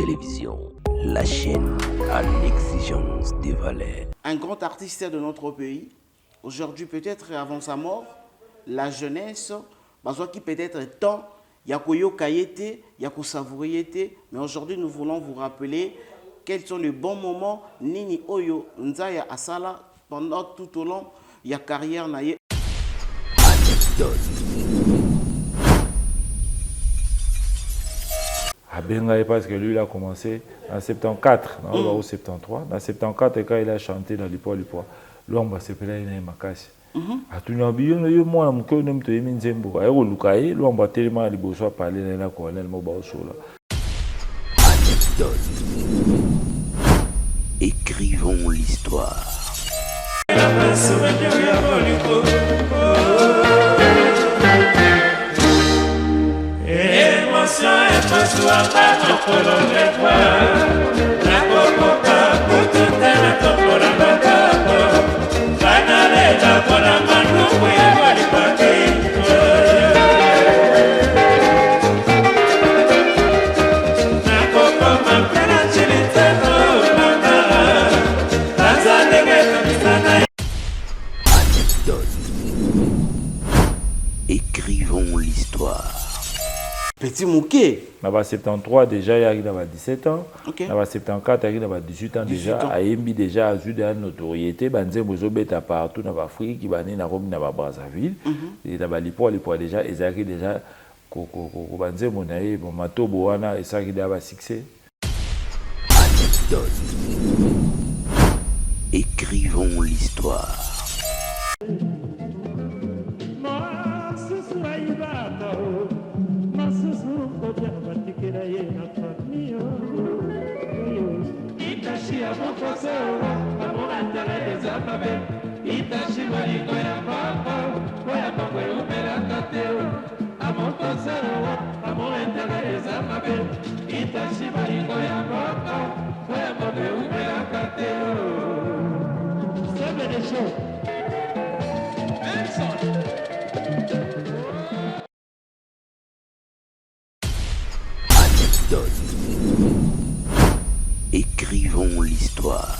Télévision, la chaîne à l'exigence des valeurs. Un grand artiste de notre pays, aujourd'hui peut-être avant sa mort, la jeunesse, qui peut-être temps, il y a Kayete, il y a savourer, mais aujourd'hui nous voulons vous rappeler quels sont les bons moments Nini Oyo Nzaya Asala pendant tout au long de la carrière naïe. Bengaï parce que lui il a commencé en 74, en 73. Dans 74, quand il a chanté dans l'Ipoa, l'homme va s'appeler Makasi. A tout le monde, moi, je me suis dit, je me suis dit, l'homme va tellement parler de la colonel Mobaosola. Écrivons l'histoire. Écrivons l'histoire. Petit Mouké. Dans 73 déjà, il y a 17 ans. Okay. Dans 74, il y a 18 ans déjà. Aïmbi déjà a eu de la notoriété. Banze Mozobeta partout dans l'Afrique, qui banné dans Rome, dans Brazzaville. Et dans l'Ipoa déjà, ils ont déjà Banze Monaï, Mato Boana, et ça qui a succès. Écrivons l'histoire. Écrivons l'histoire.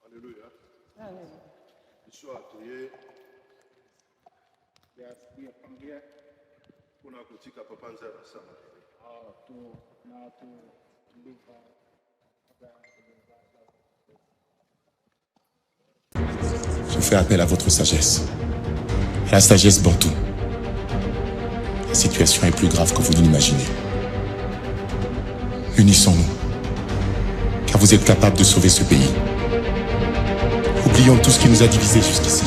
Alléluia. Histoire atoye. Ya pangia. Kuna kutika papanza sana. Je fais appel à votre sagesse. À la sagesse bantou. La situation est plus grave que vous ne l'imaginez. Unissons-nous. Car vous êtes capables de sauver ce pays. Oublions tout ce qui nous a divisés jusqu'ici.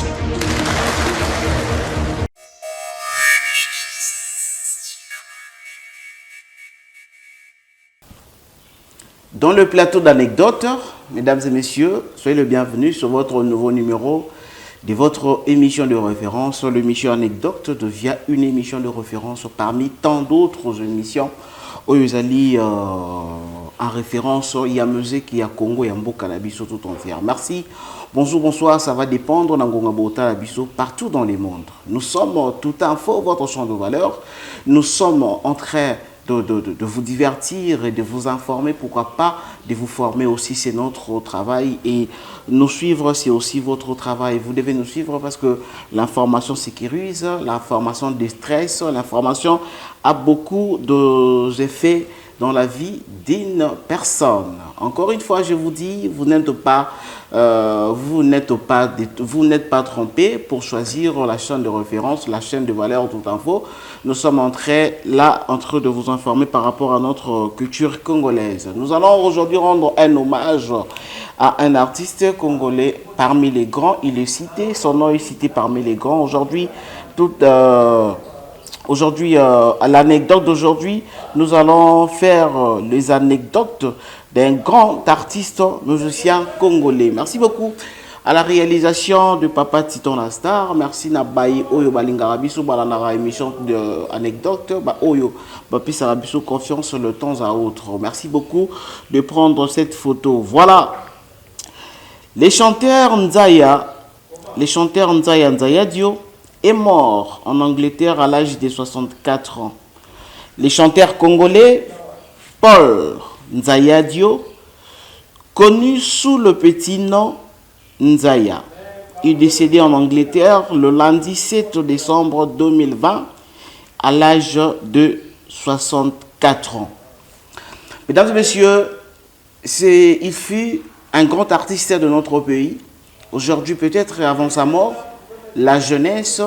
Dans le plateau d'anecdotes, mesdames et messieurs, soyez le bienvenu sur votre nouveau numéro de votre émission de référence. L'émission Anecdote devient une émission de référence parmi tant d'autres émissions où ils allaient en référence il y a musique, il y a Congo, il y a Mboka Nabiso tout entière. Merci. Bonjour, bonsoir, ça va dépendre d'Angonga Bota Nabiso partout dans le monde. Nous sommes tout info, votre champ de valeur. Nous sommes en train de vous divertir et de vous informer, pourquoi pas de vous former aussi, c'est notre travail, et nous suivre, c'est aussi votre travail. Vous devez nous suivre parce que l'information sécurise, l'information déstresse, l'information a beaucoup d'effets dans la vie d'une personne. Encore une fois, je vous dis, vous n'êtes pas trompé pour choisir la chaîne de référence, la chaîne de valeur tout info. Nous sommes en train de vous informer par rapport à notre culture congolaise. Nous allons aujourd'hui rendre un hommage à un artiste congolais parmi les grands. Il est cité, son nom est cité parmi les grands. Aujourd'hui, à l'anecdote d'aujourd'hui, nous allons faire les anecdotes d'un grand artiste musicien congolais. Merci beaucoup à la réalisation de Papa Titon la Star. Merci Nabaye Oyo Balingarabiso Balanara émission de anecdote. Oyo Bapi Sarabiso confiance le temps à autre. Merci beaucoup de prendre cette photo. Voilà. Les chanteurs Nzaya Nzaya Dio est mort en Angleterre à l'âge de 64 ans. Les chanteurs congolais Paul Nzaya Dio, connu sous le petit nom Nzaya, est décédé en Angleterre le lundi 7 décembre 2020 à l'âge de 64 ans. Mesdames et messieurs, il fut un grand artiste de notre pays. Aujourd'hui, peut-être avant sa mort, la jeunesse,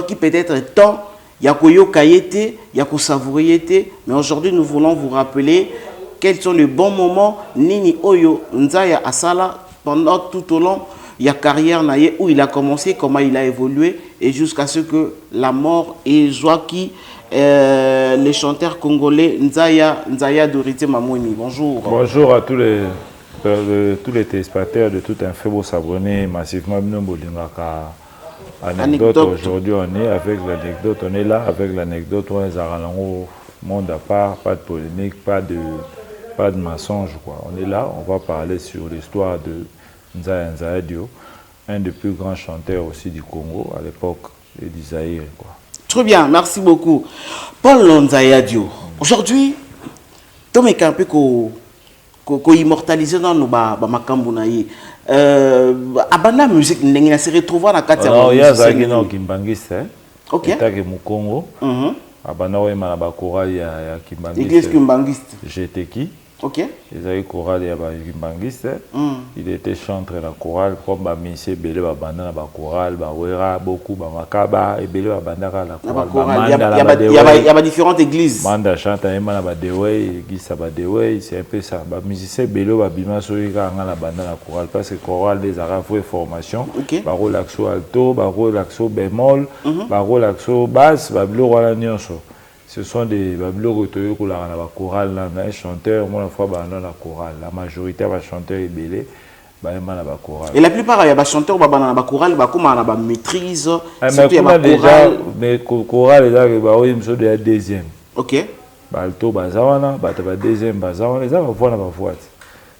qui peut-être temps, Yakoyo Kayete, Yako Savouriete, mais aujourd'hui nous voulons vous rappeler quels sont les bons moments Nini Oyo Nzaya Asala pendant tout au long de la carrière où il a commencé, comment il a évolué et jusqu'à ce que la mort et Joaki, les chanteurs congolais Nzaya Dorité Mamouni. Bonjour. Bonjour à tous les téléspectateurs de tout un fait beau s'abonner massivement. Anecdote. Aujourd'hui on est avec l'anecdote, on est là avec l'anecdote, on est à monde à part, pas de polémique, pas de mensonge quoi. On est là, on va parler sur l'histoire de Nzaya Dio, un des plus grands chanteurs aussi du Congo à l'époque et du Zaïre quoi. Très bien, merci beaucoup. Paul Nzaya Dio. Aujourd'hui, Tom est un peu immortalisé dans nos makambunaï. Abana musique n'engina se retrouver na kati ya musique. Il y a zaki na kimbangiste. OK. Etake mu Congo. Abana we mana ba chorale ya kimbangiste. Église kimbangiste. Jeteki. OK. Ezaki chorale ya ba kimbangiste. Il était chanteur la chorale comme ba monsieur belé ba banda na ba chorale ba wera beaucoup ba makaba et belé ba banda la chorale. Il y a différentes églises. Manda chante na ba dewe, église ba dewe, c'est un peu ça. Ba musicien belé ba bima so yika nga la banda la chorale parce que chorale des arabes fait formation. Ba relaxo alto, ba relaxo bémol, ba relaxo basse, ba blo wala nyonso. Ce sont des bablo retoyo ko la chorale na chanteur moi la fois ba na la chorale la majorité va chanteur est belé ba na ba chorale et la plupart il y a ba chanteur ba na ba chorale ba comme na ba maîtrise surtout ya ba chorale mais chorale là ba oui monsieur de la deuxième. OK ba alto ba zawana ba ta ba deuxième ba zawana les va voir na ba voix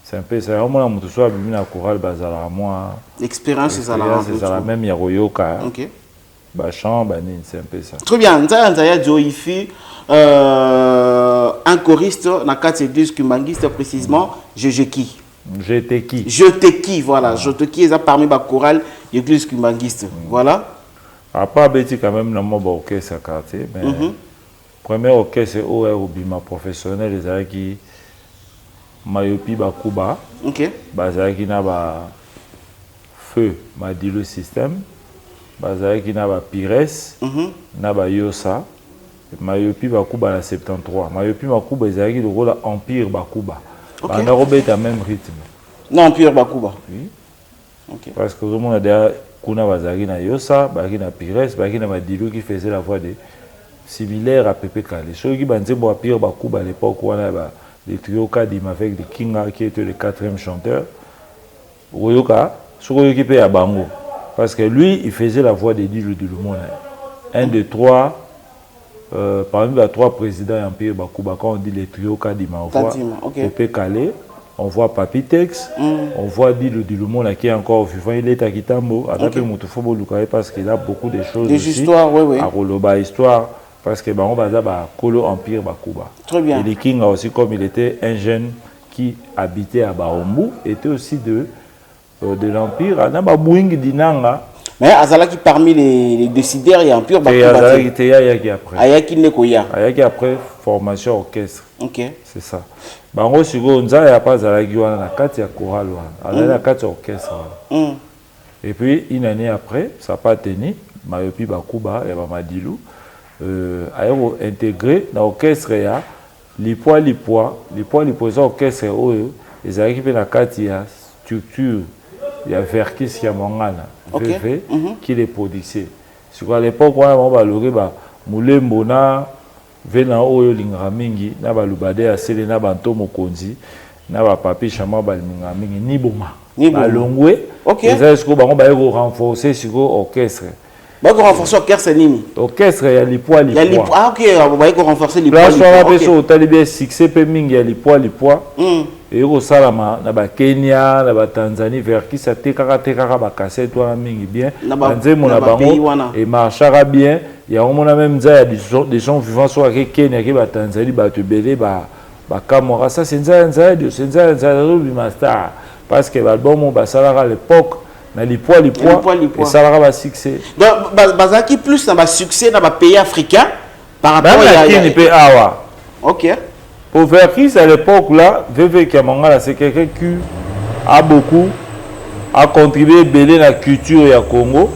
c'est un peu ça au moins mutu so abimi na chorale ba za moi l'expérience c'est ça la même ya royoka. OK Bacham, c'est un peu ça. Très bien. Nzaya Dio, il fut un choriste dans la carte église kimbangiste précisément. Je te qui, voilà. Je te qui est parmi les chorales l'église kimbangiste. Voilà. À part Betty, quand même, dans mon orchestre à quartier, mais premier orchestre c'est OR professionnel, les gens qui Mayopi Bakuba. OK. Bazaki na ba feu, m'a dit le système. Bazaki na ba Pires, na ba Yosa, Mayopi Bakuba na 73. Mayopi Bakuba ezaki le rôle Empire Bakuba. On a robé à même rythme. Non, Empire Bakuba. Oui. OK. Parce que tout le monde a déjà kuna bazaki na Yosa, bazaki na Pires, bazaki na Madilu qui faisait la voix de similaire à Pepe Kale. Ceux qui banze bo Empire Bakuba à l'époque où on a les trio Kadim avec le Kinga qui était le 4e chanteur. Royoka, ce qui paye à Bango. Parce que lui, il faisait la voix de Dilo de Lumona. Un des trois, parmi les 3 présidents d'Empire Bakuba, quand on dit les trio Kadima, on voit Pepe Kale, on voit Papitex, on voit Dilo de Lumona qui est encore vivant, il est à Kitambo, parce qu'il a beaucoup de choses des aussi, histoires, oui. à Roloba histoire, parce que on va dire Kolo Empire Bakuba. Très bien. Et le King aussi, comme il était un jeune qui habitait à Baombu, était aussi de l'Empire. Mais Azalaki parmi les décideurs, il y a Empire Bakuba. Ayaki après formation orchestre. OK. C'est ça. Bango Sigo Nzaya pas Zalaki wana na kati ya chorale wana. Na kati ya orchestre. Et puis une année après, ça n'a pas tenu. Mayopi Bakuba et Madilu a intégré dans l'orchestre ya Lipwa orchestre oyo ezalaki pe na kati ya structure. Il y a Verkis qui a mangana, qui les produisait. Sur à l'époque, on va le Moulembo na vena oyo lingramingi na balubade a selena banto mokonzi na ba papi chama balmingamingi ni boma. Balongwe. OK. Est-ce que on va renforcer sur orchestre. Ba ko renforcer orchestre nini? Orchestre ya lipwa. Ah OK, on va renforcer lipwa. Là, on a besoin de talibé succès pe mingi ya lipwa. et au salama na ba Kenya na ba Tanzanie vers qui ça tekaka ba cassette wana mingi bien nzembo na bango et marchera bien il y a au moins même des gens vivant sur Kenya qui ba Tanzanie ba te belé ba Camora ça c'est nzaya le master parce que l'album ba salara à l'époque na lipoa et salara ba succès donc bazaki plus na ba succès na ba pays africains par rapport à Kenya pe awa. OK. Pour Verkis à l'époque là, VV Kamangala c'est quelqu'un qui a beaucoup a contribué belé la culture ya Congo.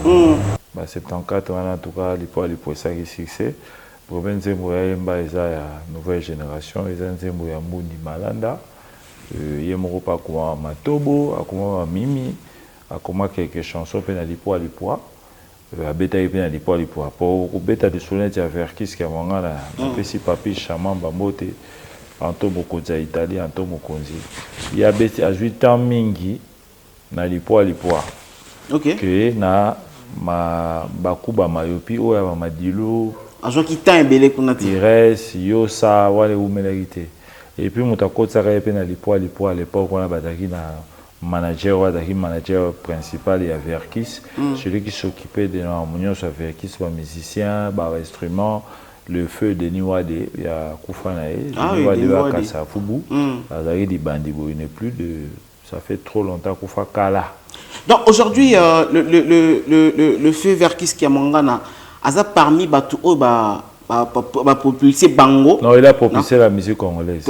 Bah 74 en tout cas les ça qui succès. Pour Benzembo ya Mba eza ya nouvelle génération, eza Nzembo ya Mundi Malanda. Yemoko pa kuma Matobo, akuma Mimi, akuma quelques chansons pe na lipoa. Abeta pe na lipoa. Pour beta de sonnettes ya Verkis Kamangala, pesi papi chaman bambote. Anto mokonzi Italie, Anto mokonzi. Il y a 8 ans mingi na lipoa. OK. Que na bakuba mayopi oya ba madilo. Ajo ki tan belé kunati. Ires yosa wale umelagité. Et puis mutakotsa ka pe na lipoa à l'époque on a bataki na manager principal et Verkis, celui qui s'occupait de l'harmonie sur Verkis, ba musicien, ba instrument. Le feu de Niwade, il y a Koufanae, Niwade à Kassafoubou, il n'est plus de. Ça fait trop longtemps Koufa Kala. Donc aujourd'hui, le feu Verkis Kiamangana, a parmi Batou propulsé Bango. Non, il a propulsé la musique congolaise.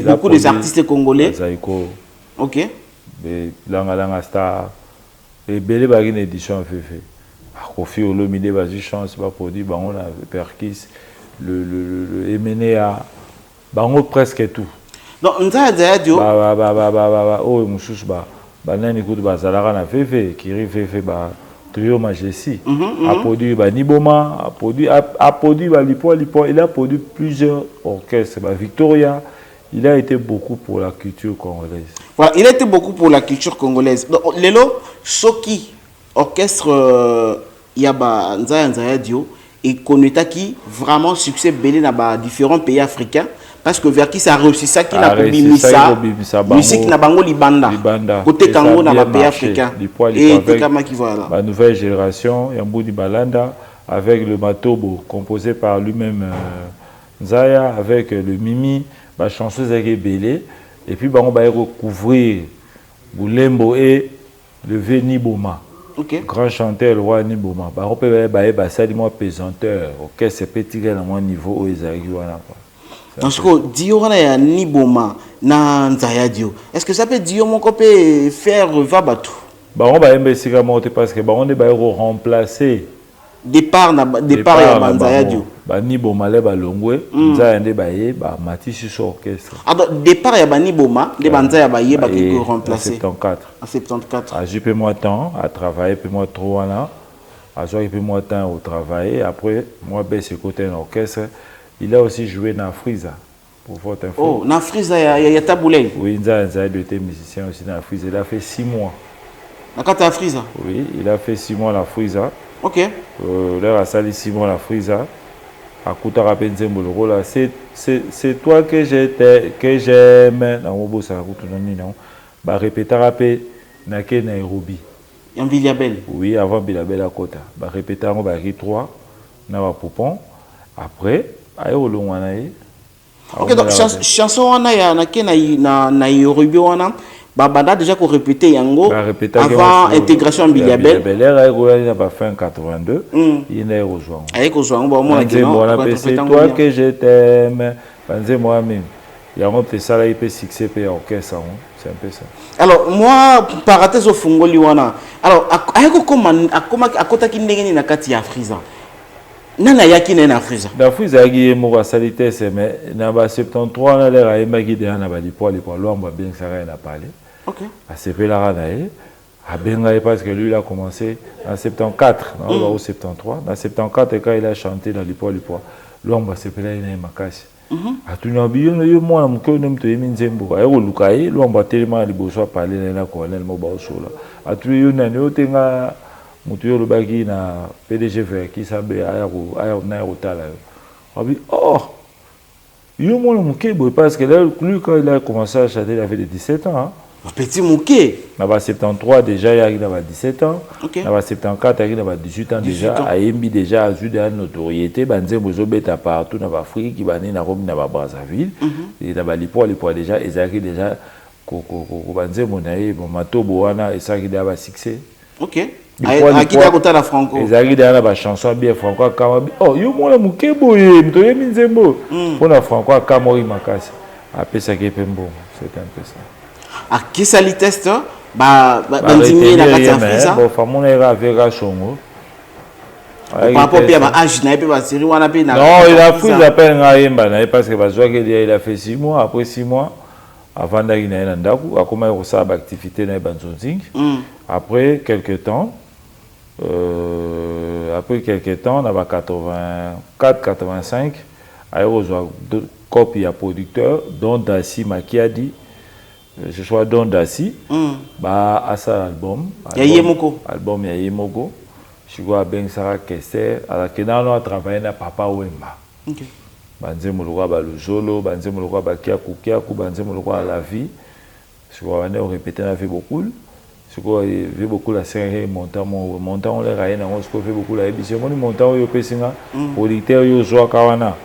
Beaucoup des artistes congolais. Zaiko. OK. Langa Star. Et Bélé Bagine édition fait. Kofi Olomide Bazi chance pas produit Bango la Verkis. Le MNA, bango presque tout. Donc, Nzaya Dio. Oh, Moussous, nani kutu bazalara na fefe, kiri fefe, trio majesty. A produit Niboma, a produit Lipoa. Il a produit plusieurs orchestres. Victoria, il a été beaucoup pour la culture congolaise. Voilà, il a été beaucoup pour la culture congolaise. Donc, Lelo, Soki, orchestre, Yaba Nzaya Dio. Et Koneta qui vraiment succès belé dans différents pays africains parce que Verkis a réussi ça qui n'a pas bimisa musique na bango libanda côté Congo na pays africain et Tekama qui voilà la nouvelle génération Yamboudi Balanda avec le Matobo composé par lui-même Nzaya avec le Mimi ba chanteuse avec belé et puis bango ba recouvrir Boulembo et le Veni Boma. Okay. Grand chanteur, le roi Niboma. On peut dire moi pesanteur. Ok, c'est petit à mon niveau où ils arrivent. Parce que Dio na Niboma na Nzaya Dio. Est-ce que ça peut dire mon peut faire Vabatu? On va embêter parce que on est remplacer. Départ ya Nzaya Dio. Niboma le balongwe. Nzaya nde baye mati sur orchestre. Alors départ ya Niboma, de Nzaya baye ba qui remplacer. 74. En 74. À j'ai peu moins temps à travailler, peu moins trop là. À jouer peu moins temps au travail. Après moi baisse côté un orchestre. Il a aussi joué dans Friza. Pour votre info. Oh, dans Friza ya Taboulay. Oui, Nzaya était musicien aussi dans Friza. Il a fait 6 mois. Dans Kata Friza. Oui, il a fait 6 mois la Friza. OK. Là, à Sali Simon la Friza, à Koutara Benzembo, le rôle, c'est toi que j'aime. Dans mon beau, ça va répéter rapé, Nake Nairobi. En Villabel. Oui, avant Villabel à Kota. Répéter en Bari 3, Nava Poupon. Après, à Olongwanae. OK, donc, chanson, Nake Nairobi, Banda déjà qu'on répétait Yango avant intégration en Biliabel. Il a fait en 82. Il est rejoint. Avec rejoint, c'est toi que je t'aime. Moi-même. Il y a un peu ça, il peut succès pour l'orchestre. C'est un peu ça. Alors, moi, par rapport au Fongoli, alors, à côté qui n'est pas à Friza. Nana yaki na Friza. Na Friza qui est mort salité c'est mais na ba 73 na l'air à magi de na ba lipo lomba bien ça rien à parler. OK. À CP la ranae a benga parce que lui il a commencé en 74 au 73 dans 74 quand il a chanté dans lipo lomba CP la ina makasi. A tout nabiyo yo moi mko nem to yemi nzembo a yo lukai lomba tellement liboso parler na colonel mo ba osola. A tout yo na yo tenga Moutuyo le bagi na PDG qui s'appelle Aéro Tala. Oh, Yo moi le Mouké parce que là lui quand il a commencé à chanter il avait 17 ans hein. Petit Mouké. Na ba 73 déjà il a 17 ans. OK. Na ba 74 il a 18 ans déjà a yembi déjà a eu de la notoriété banze bozo beta partout na ba Afrique qui bani na Rome na ba Brazzaville et na ba lipo déjà ezaki déjà ko banze monaye bon matobo wana ezaki da ba succès. OK. Aki da kota la Franco. Ezaki da na ba chanson bien Franco kama oh yo moi le Mouké boye mtoye minzembo pour na Franco kama makasi apesa ke pembo c'est un peu ça. À qui ça li teste ba ndimie na kati Afrika bon famona era vera songo par rapport bien ba âge na pe ba série wana pe na non il a pris l'appel ngaimba na parce que bazwa que il a fait 6 mois après 6 mois avant d'aller na ndaku a commencé ko sa activité na banzonzing après quelques temps na ba 84 85 a reçoit deux copies à producteur dont Dassi Makiadi je choisis Don Dassi bah à ça album album ya Yemoko je vois ben Sarah Kester à la Kenano a travaillé na Papa Wemba OK banze moloko ba luzolo banze moloko ba kiaku banze moloko la vie je vois on répéter na fait beaucoup je vois fait beaucoup la série montant on les raïna on se fait beaucoup la émission montant yo pesinga producteur yo zo kawana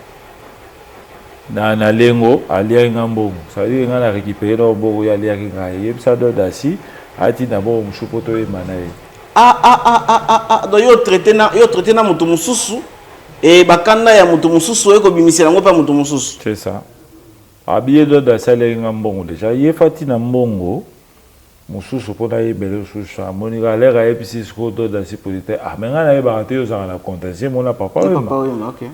na lengo alia ngambo ça dit nga na récupérer no bo ya alia nga yebsa do Dassi ati na bo mshupoto e manaye do yo traiter na mutu mususu et bakanda ya mutu mususu eko bimisela ngo pa mutu mususu c'est ça abiye do Dassi alia ngambo déjà yefati na mbongo mususu pona yebele susu amoni ga lera episi sko do Dassi polite menga na yeba te yo za na contentieux mona papa OK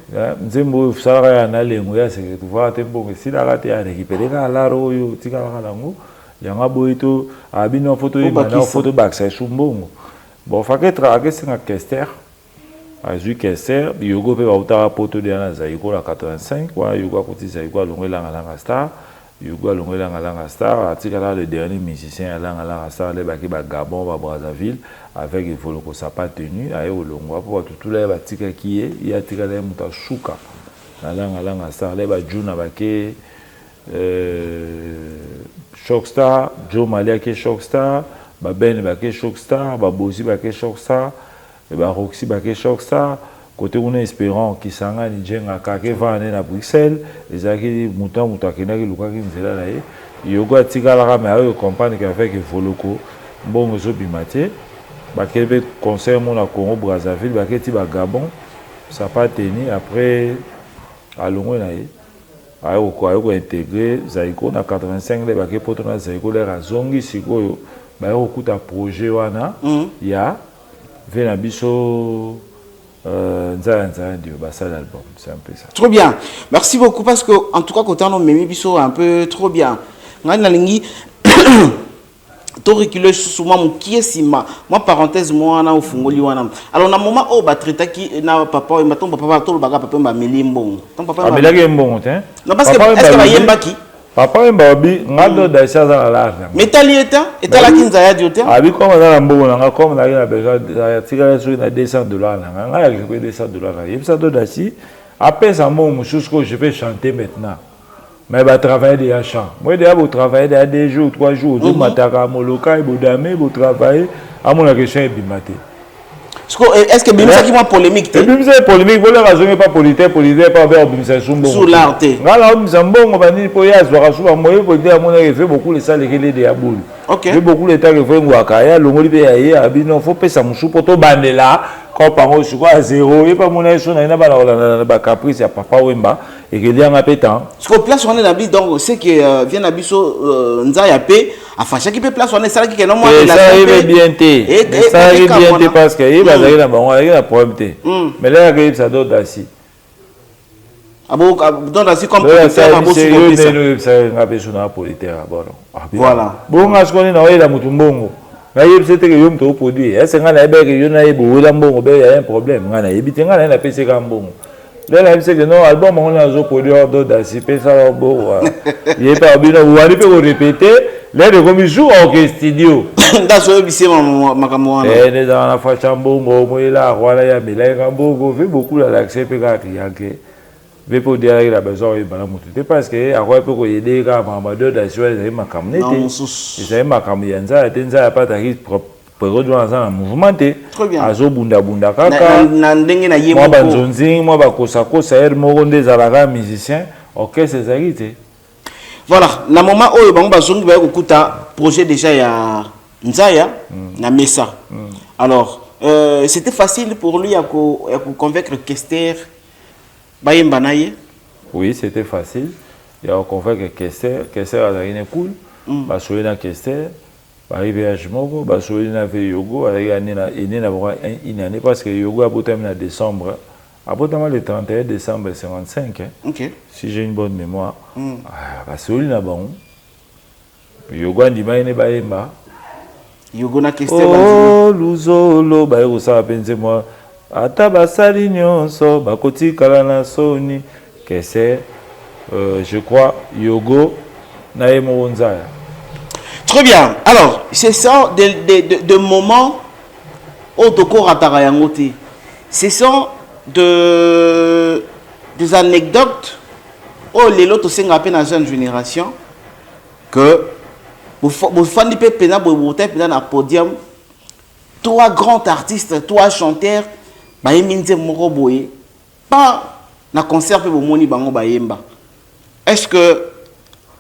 nzembo sala ya na lengo ya se tu va te mbongo sila ga te ya récupérer ka laro yo tika ka lango yanga boito abino photo na photo back sa sumbongo bon faketra ke singa Kester azu Kester yogo pe ba utara poto de na zaiko la 85 kwa yogo kuti zaiko longela ngala star yogo longela ngala star atika là le dernier musicien ngala star le baki ba Gabon ba Brazzaville avec il faut que ça pas tenu ayo longo pour tout les batika qui est ya tika le muta shuka ngala star le ba juna baki Shockstar, Joe Malia qui est Shockstar, Ben qui est Shockstar, Bosi qui est Shockstar, Roxy qui est Shockstar. Côté on est espérant qui s'engage ni jenga kake va aller à Bruxelles, les aki muta qui n'a luka qui nzela là yogo atika la mais ayo compagnie qui avec Voloko bon zo bimate ba kebe concert mon à Congo Brazzaville ba keti ba Gabon ça pas tenu après à longo là ayo ko intégrer zaiko na 85 le ba ke poto na zaiko le razongi sikoyo ba yo kuta projet wana ya vena biso nzanza ndio basa l'album c'est un peu ça. Trop bien. Merci beaucoup parce que en tout cas côté on memi biso un peu trop bien. Ngani na lingi to reculer souvent mon qui est sima. Moi parenthèse moi na ofungoli wana. Alors na moment o ba traiter ki na papa et ton papa to baga papa ba melimbo. Ton papa ba melaki mbongo te. Non parce que est-ce que ba yemba ki papa yemba bi ngado da isa za la. Metali eta la kinza ya diote. Abi comme na mbongo na comme na ina besoin ya tika sur na $200 na nga ya que $200 yebisa do dasi après ça mon jusqu'au je vais chanter maintenant. Mais va travailler des chants. Moi déjà vous travailler des jours 3 jours du mataka moloka et bodame vous travailler à mon question bimate. Est-ce que bimisa qui moi polémique te bimisa polémique vous la raison pas politique pas vers bimisa sumbo sur l'art ngala bimisa mbongo bani po ya zwa suba moyo po dire mon fait beaucoup les salles relais de aboul OK beaucoup les temps que fait ngwaka ya longoli pe ya abino faut pesa musupo to bandela quand par sur à zéro et pas mon aïso na ba ba caprice ya papa Wemba et que dia ngapetan ce que place on est là donc c'est que vient na biso nzaya pe enfin chaque peut place on est ça qui non moi la ça arrive bien té ça arrive bien té parce que il va aller là bon il a problème té mais là arrive ça d'autre assis abo donc assis comme ça abo ça ngape suna politique bon voilà bon ngaskoni na wela mutumbongo na yebisete que yom to produit est-ce nga na ebe que yo na yebo wela mbongo be ya un problème nga na yebite nga na pese ka mbongo là là c'est que non album on a zo produire d'autres assis pe ça bon il est pas bien ou aller peut répéter là de comme joue au studio ndaso yebise makambo wana les dans la facha mbongo mo ila wala ya milai ka mbongo fait beaucoup la l'accès pe ka client que veut pas dire qu'il a besoin de bala mutu parce que à quoi peut qu'on aider quand ambassadeur d'assurer les makamne les makamne yanza tenza pas d'arriver pour rejoindre dans un mouvement très bien azo bunda bunda kaka na ndenge na moi banzonzi moi bakosako ça air moko des alaga musicien orchestre ezalite voilà na moment oyo bango bazongi ba kokuta projet déjà ya Nzaya na Mesa alors c'était facile pour lui à convaincre Kester bayemba naye oui c'était facile il a convaincre Kester a une cool ba soyena Kester arrivé à Jmogo, bah sur une année Yogo, avec une année parce que Yogo a boté en décembre, a boté le 31 décembre 55. Okay. Si j'ai une bonne mémoire, bah sur une année bon, Yogo a dit bah il n'est pas aimé. Yogo na question. Oh luzolo, bah il ça pense moi, ataba salignon so, bah koti kalana soni, que c'est, je crois Yogo na emo Nzaya. Très bien. Alors, c'est ça de moments où Toko Ratarayangote. Ce sont des anecdotes où les autres sont dans la jeune génération que vous faites des pena dans podium. Toi, grand artiste, toi, chanteur, pas na concert pour moni bango bayemba. Est-ce que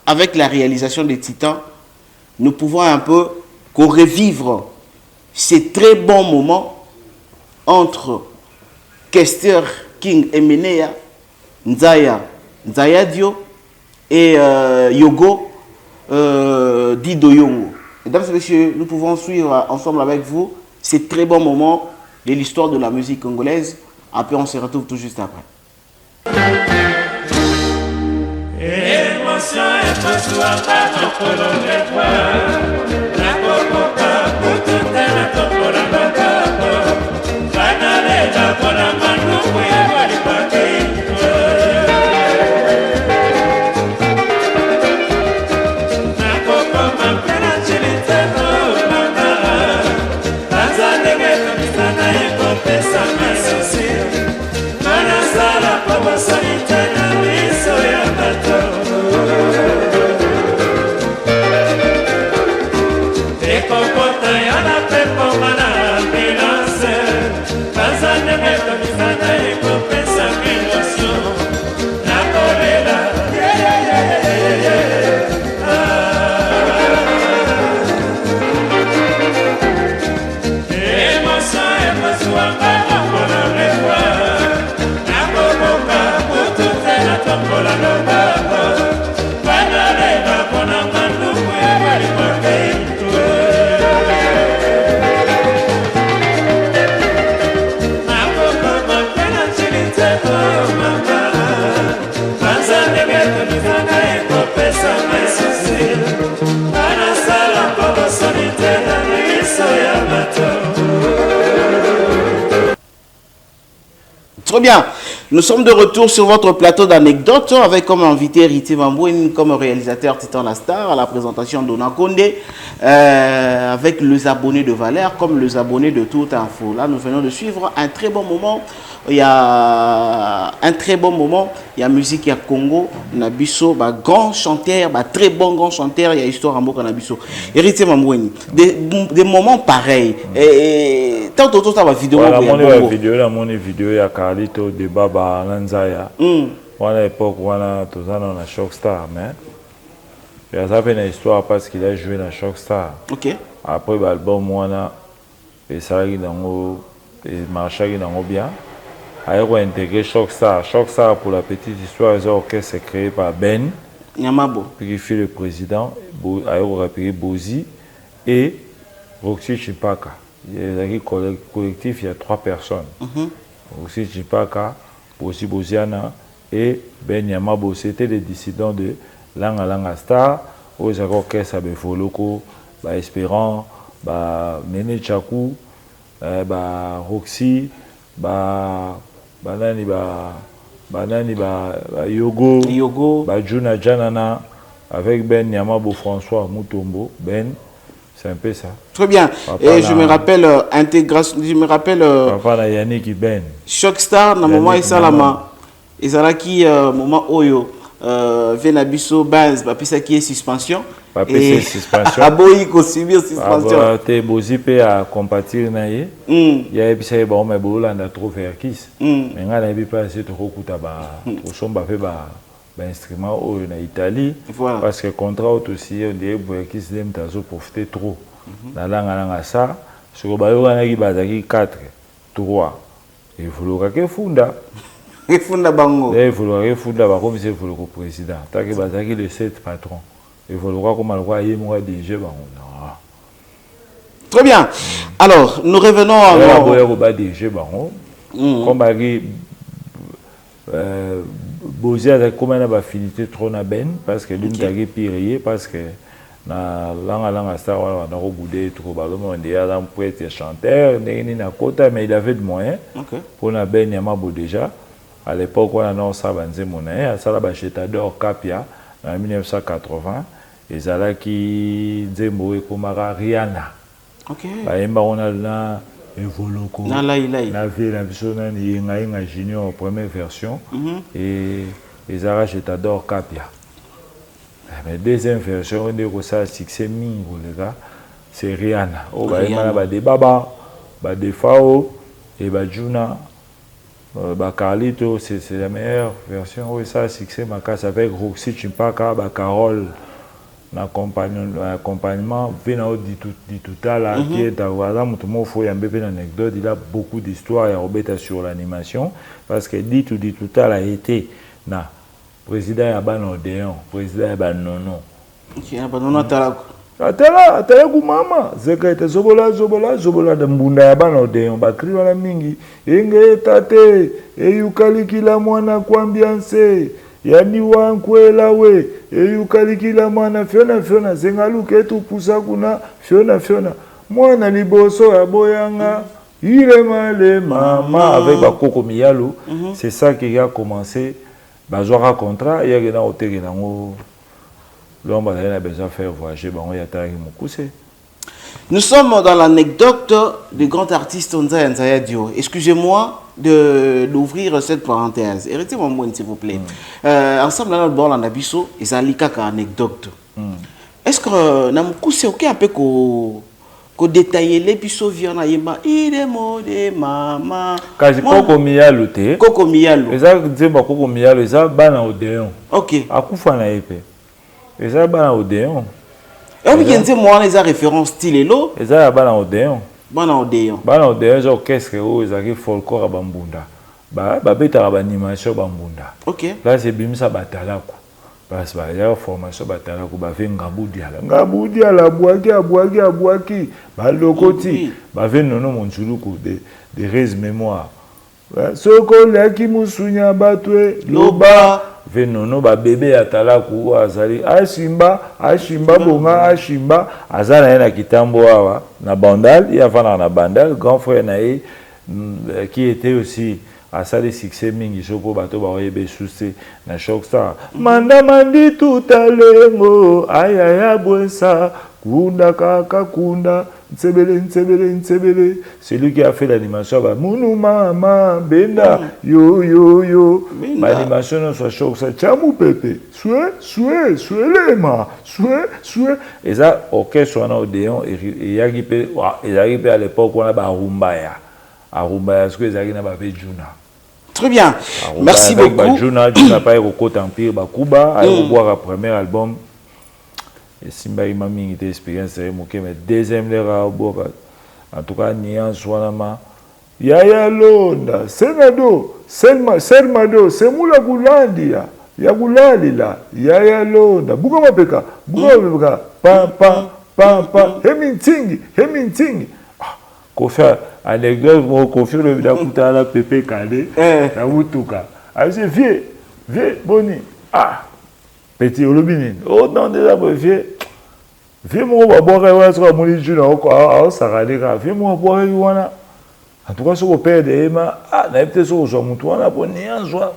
avec la réalisation des Titans nous pouvons un peu revivre ces très bons moments entre Kester King Emenea, Nzaya Dio et Yogo Dido Yongo. Mesdames et messieurs, nous pouvons suivre ensemble avec vous ces très bons moments de l'histoire de la musique congolaise. Après, on se retrouve tout juste après. Très bien. Nous sommes de retour sur votre plateau d'anecdotes avec comme invité Héritier Mambouine, comme réalisateur Titan la Star à la présentation d'Ona Condé, avec les abonnés de Valère comme les abonnés de Toute Info. Là, nous venons de suivre un très bon moment. Il y a un très bon moment. Il y a musique, il y a Congo, Nabiso, grand chanteur, très bon grand chanteur. Il y a histoire en Boka Nabiso. Héritier Mambouine, des moments pareils. Tant d'autres, ça va vidéo. Voilà, mon vidéo, il y a Carlito, débat, Lanzaya. À l'époque, on a Shockstar, mais il y a une histoire parce qu'il a joué dans Shockstar. Ok. Après l'album, on a marché bien. Il a intégré Shockstar. Shockstar, pour la petite histoire, c'est créé par Ben Nyamabo, qui fut le président, il a repéré Bozi et Roxy Chipaka. Il y a un collectif, il y a 3 personnes. Roxy Chipaka, Bozi Boziana et Ben Nyamabo. C'était les dissidents de Langa Langa Star, où ils avaient orchestre à Befoloko, Espérant, Nene Chakou, Roxy, Yogo, Juna Janana, avec Ben Nyamabo François Mutombo, Ben, c'est un peu ça. Très bien. Et je me rappelle intégration, je me rappelle Papa Yannick Ben. Shockstar, na moment et Salama. ezalaki moment oyo Venabiso Banz bapesa qui est suspension bapesa suspension aboyi ko subir suspension te bozi pe a compatir na ye ya ebisa ba ma bolanda trop verkis mais ngala ebi pas c'est trop kuta ba osomba pe ba instrument oyo na Italie parce que contrat aussi de verkis dem tazo profiter trop na langa ça sur ba yo na ki bazaki 4 3 et vouloir que funda refunda bango et vouloir refunda ba comme c'est vouloir président tant que bazaki le 7 patron et vouloir comme le roi yemo DG bango non. Très bien. Alors nous revenons à DG bango comme bagi Bozia a comme une affinité trop na ben parce que l'une tagi pirier parce que na langa star wala na roboudé trop balomo on est un poète chanteur ni na kota mais il avait de moyens pour na ben yamabo déjà à l'époque on a non ça banze monaie ça la bachetador Capia en 1980 et zala qui zembo e komara Rihanna ba emba on a na evoloko na vie la biso na yenga junior première version et zara jetador Capia. Mais deuxième version, on est ça succès mingo les gars, c'est Rihanna. Oh bah il m'a des baba, bah des Fao et bah Juna, bah Carlito, c'est la meilleure version. Oh ça succès ma casse avec Roxy Chimpaka, bah Carole, l'accompagnement venant du total là qui est à voilà tout le monde faut y un bébé d'anecdote. Il a beaucoup d'histoires et Robert sur l'animation parce que dit tout a été na président Yaban Odéon, président Yaban Nono. Ok, Yaban Nono Atalako. Atalaku mama. Zeka zobola de mbunda Yaban Odéon. Bakri wala mingi. Enge tate. Eyukalikila mwana kwa ambiance. Yani wankwela we. Eyukalikila mwana fiona. Zengaluke tu pusa kuna fiona. Mwana liboso ya boyanga. Il mama. Avec Bakoko Miyalo. C'est ça qui a commencé. Bazora contrat, il y a un hôtel qui l'homme a besoin de faire voyager, Nous sommes dans l'anecdote du grand artiste Onza Nzaya Dio. Excusez-moi d'ouvrir cette parenthèse. Arrêtez-moi s'il vous plaît. Ensemble, dans l'anabiso, et ça lit qu'à anecdote. Est-ce que Namukuse ok un peu ko détailler les piso viana yema idemo de mama kazi koko miyalo te koko miyalo eza nzemba koko miyalo eza bana Odéon ok akufa na yepe eza bana Odéon et oui kenze moi les référence style lo eza ya bana Odéon eza orchestre o eza ki folklore bambunda ba beta ba animation bambunda ok là c'est bimisa batalako parce que il y a formation batala ko ba fe ngabu diala boaki ba lokoti ba ve nono monchuluku de res mémoire soko laki musunya batwe loba ve nono ba bébé atala ko azali ashimba bonga ashimba azala na kitambo awa na bandal il y a na bandal grand frère nae qui était aussi à ça des succès mingi soko bato ba oyebe souci na Shockstar manda mandi tout à l'heure ayaya bwesa kunda kaka kunda ntsebele c'est lui qui a fait l'animation ba munu mama benda yo l'animation sur Shockstar chamu pepe lema et ça orchestre na Odéon et yagi pe à l'époque on a ba rumba est-ce que ezaki na ba Juna. Très bien. Merci beaucoup. Juna pas au côté empire Bakuba a boire le premier album et Simba Imami était expérience mais deuxième en tout cas nuance wanama Yaya Londa Senado Selmado Semula Gulandia ya Gulalila Yaya Londa buka mapeka pa hemintingi Kofa anecdote mo confirme le dakuta la Pepe Kale na mutuka assez vieux boni petit olobini non déjà vieux mo ba boire wa so moni juna ko saradeka vieux mo boire wana en tout cas so père de ema na peut so so mutu wana po nianzwa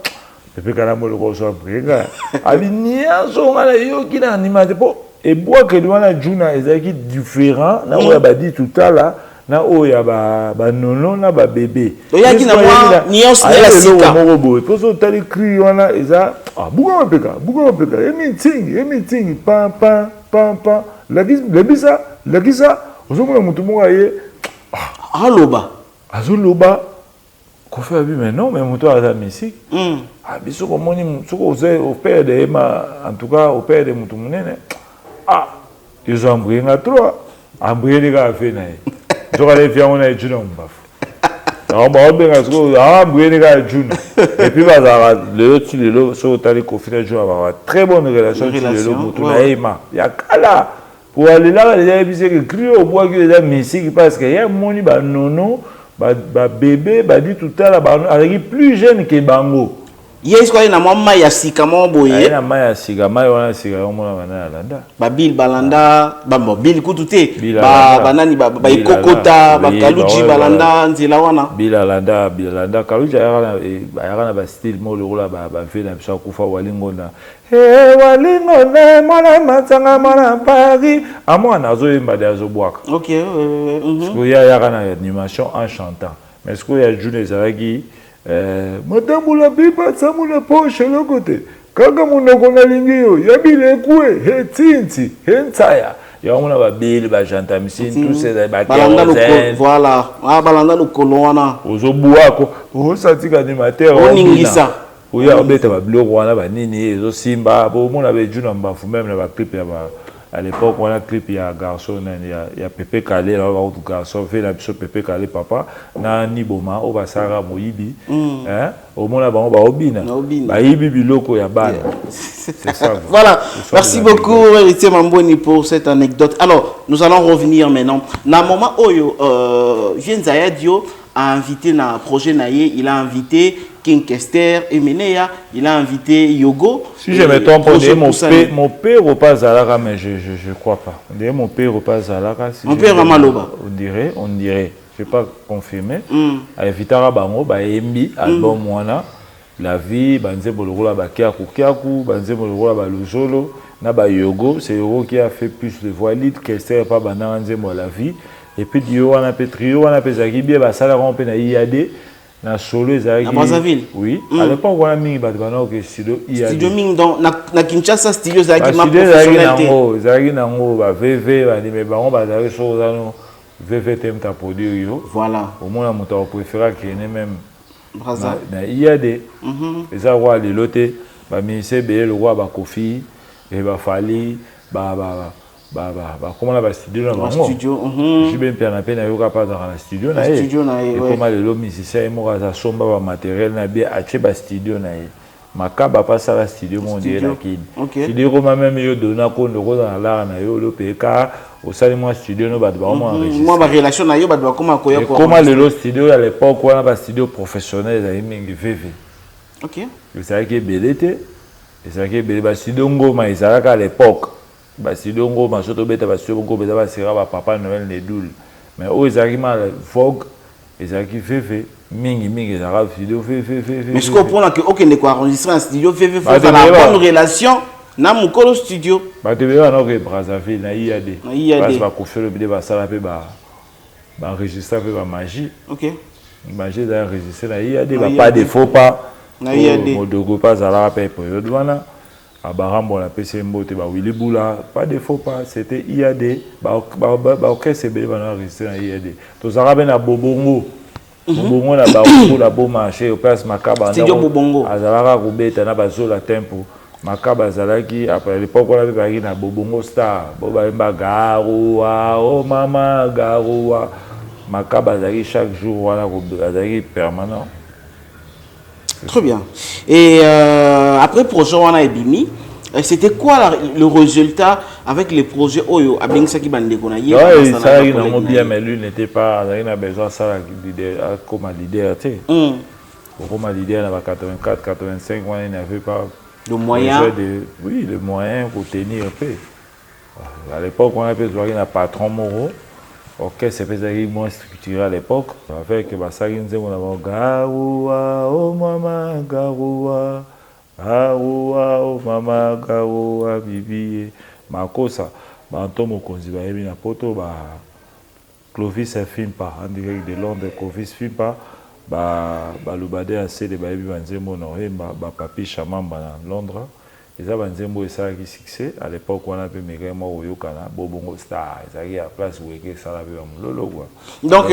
Pepe Kale mo ko so bringa abi nianzo ngala yo kina animate po et boire que wana juna ezaki différent na on ba dit tout à là na oya ba nono na ba bébé oya ki na moi nyos na la sika moko boy poso tali cri wana eza buga mapeka emiting pam lakisa ozomona mutu moko aye azoloba kofa bi mais non mais mutu aza musique biso komoni soko oze opère de en tout cas opère de mutu munene ils ont embrouillé nga trop embrouillé les gars fait nae soka les filles on a étudié on baf alors bah on benga soko embrouillé les gars étudié et puis bazara le tu le lo so tali confiner jo avoir très bonne relation tu le lo mutu na ema ya kala pour aller là les gars bisé que crier au bois que les musique parce que y a moni ba nono ba bébé ba dit tout à l'heure avec plus jeune que bango yes quoi na mama ya sika mo boye na mama ya sika mai wana sika omona bana landa ba bil balanda ba bil kutute ba nani ba ikokota ba kaluchi balanda nzela wana bilanda kaluchi ayana ba style mo le rola ba fait na biso kufa walingona walingona mwana matanga mwana Paris amwana azoyemba de azobwaka OK parce que ya kana animation en chantant mais ce que ya journée zaraki madame la biba samuna poche le côté kaka munoko na lingio ya bile kwe hetinti hentaya ya mona ba bile ba janta misine tout c'est ba voilà balanda le kolona ozobuako osatika animateur oningisa oya obeta ba blog wana ba nini ezo simba bo mona be juna mbafu même na ba clip ya ba à l'époque on a clip il y a garçon il y a Pépé Calé là on garçon fait la biso Pépé Calé papa na niboma o basara moyibi hein au moins là on va obina ba yibi biloko ya bana c'est ça voilà merci beaucoup Héritier Mamboni pour cette anecdote. Alors nous allons revenir maintenant na moment oyo Vienzaya Dio a invité na projet naie il a invité King Kester et Menea, il a invité Yogo. Si je me trompe, mon père repasse à la mais je crois pas. On dirait mon père repasse à la si mon père Ramaloba. On dirait. Je ne vais pas confirmer. À Vitara Bango, Embi, album Wana, La vie, Banze Bolorola Kiaku, Banze Bolorola Luzolo, Naba Yogo, c'est Yogo qui a fait plus de voix lead, Kester pas Bananze La vie. Et puis Dio Wana Petrio, Wana Pezaki, Bien, Sala Rompe na IAD. Na solo ezaki à Brazzaville. Oui. À l'époque on a mis batbana que studio IAD. Studio ming dans na Kinshasa studio ezaki ma professionnalité. Ezaki nango ba VV ba mais bango ba zaki so zano VV tem ta produire yo. Voilà. Au moins la moto préféré que même Brazzaville. Na IAD. Eza roi le loté ba ministère be le roi ba Kofi et ba Fali comment on a studio là studio je bien bien na yoka pas dans la studio na et comment les musiciens mo za somba ba matériel na bien ache ba studio na e makaba pas ça la studio mon dieu la kini studio comme même yo dona ko ndoko dans la na yo le PK au sali moi studio no ba mo enregistrer moi ba relation na yo ba comment koya ko comment le studio à l'époque on a ba studio professionnel za mingi VV OK c'est ça qui est belete et ça qui est belé ba studio ngoma izalaka à l'époque studio ngoma soto beta studio ngoma beta sera ba papa Noël Nedoul mais au ezaki mal vogue ezaki VV mingi ezaka studio VV mais ce qu'on prend que aucun ko enregistrer en studio VV faut avoir la bonne relation na mukolo studio ba te beba no ke Brazzaville na IAD parce ba ko faire le bide ba sala pe ba enregistrer pe ba magie OK magie da enregistrer na IAD ba pas de faux pas na IAD modogo pas ala pe période wana Abarambo la PC Mbote ba Willy Boula pas de faux pas c'était IAD ba orchestre be ba enregistrer na IAD to zarabe na Bobongo Bobongo na ba ko la bo marché au place Makaba studio Bobongo azalaka kubeta na bazola tempo Makaba zalaki après l'époque on avait parlé na Bobongo Star bo ba mba garoua oh mama garoua Makaba zalaki chaque jour wana ko zalaki permanent. Très bien. Et après projet Wana Ebimi, c'était quoi le résultat avec les projets Oyo Abingsaki Bandeko na yé? Ça il n'a bien mais lui n'était pas il a besoin ça comme leader tu sais. Comme leader dans 84 85 il n'avait pas de moyens. Oui, le moyen pour tenir un peu. À l'époque on avait besoin d'un patron Moro. Ok, c'est moins structuré à l'époque. Avec Basari Nzemo, on a Garoua, oh maman, Garoua, Garoua, oh maman, Garoua, Bibi, Makosa, Bantomo Konziba, Emina Poto, Clovis un film pas en direct de Londres. Clovis film pas. Le badé a cédé ba yebi banzembo na ba papi chamamba na Londres. Et ça banzembo ça qui succès à l'époque on a peu méga moi oyokana bobongo star. Ça qui a place où que ça la be lolo quoi. Donc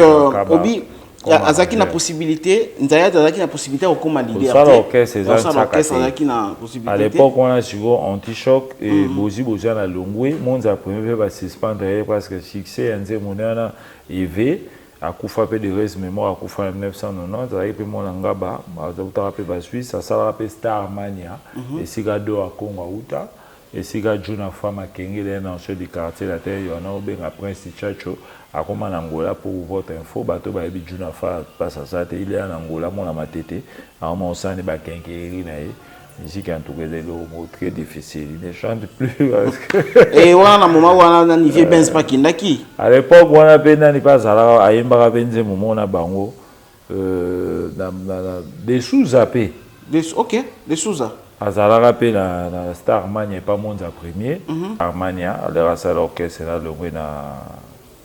Obi azaki na possibilité Nzaya azaki na possibilité au comme leader. Ça l'orchestre c'est ça azaki na possibilité. À l'époque on a suivi anti-choc et bozi na longwe monza premier va suspendre parce que succès nzembo na EV a kufa pe de res mémoire a kufa en 1990 avec pe mon ngaba ba pe ba Suisse ça sera pe Star Mania et sigado a Congo uta et siga juna fama kengele na chef du quartier la terre yo na obenga Prince Chacho a comme en Angola pour votre info bato ba bi juna fa passe ça il est en Angola mon la matete a mon sang ne ba kenkeri na musique en tout cas c'est très difficile il ne chante plus et wana moment wana ni vie ben pas kindaki à l'époque wana pena ni pas ça ayemba benze moment na bango des sous-appés OK des sous-a azalaka pe na Star Mania pas monza premier Armania alors ça l'orchestre là le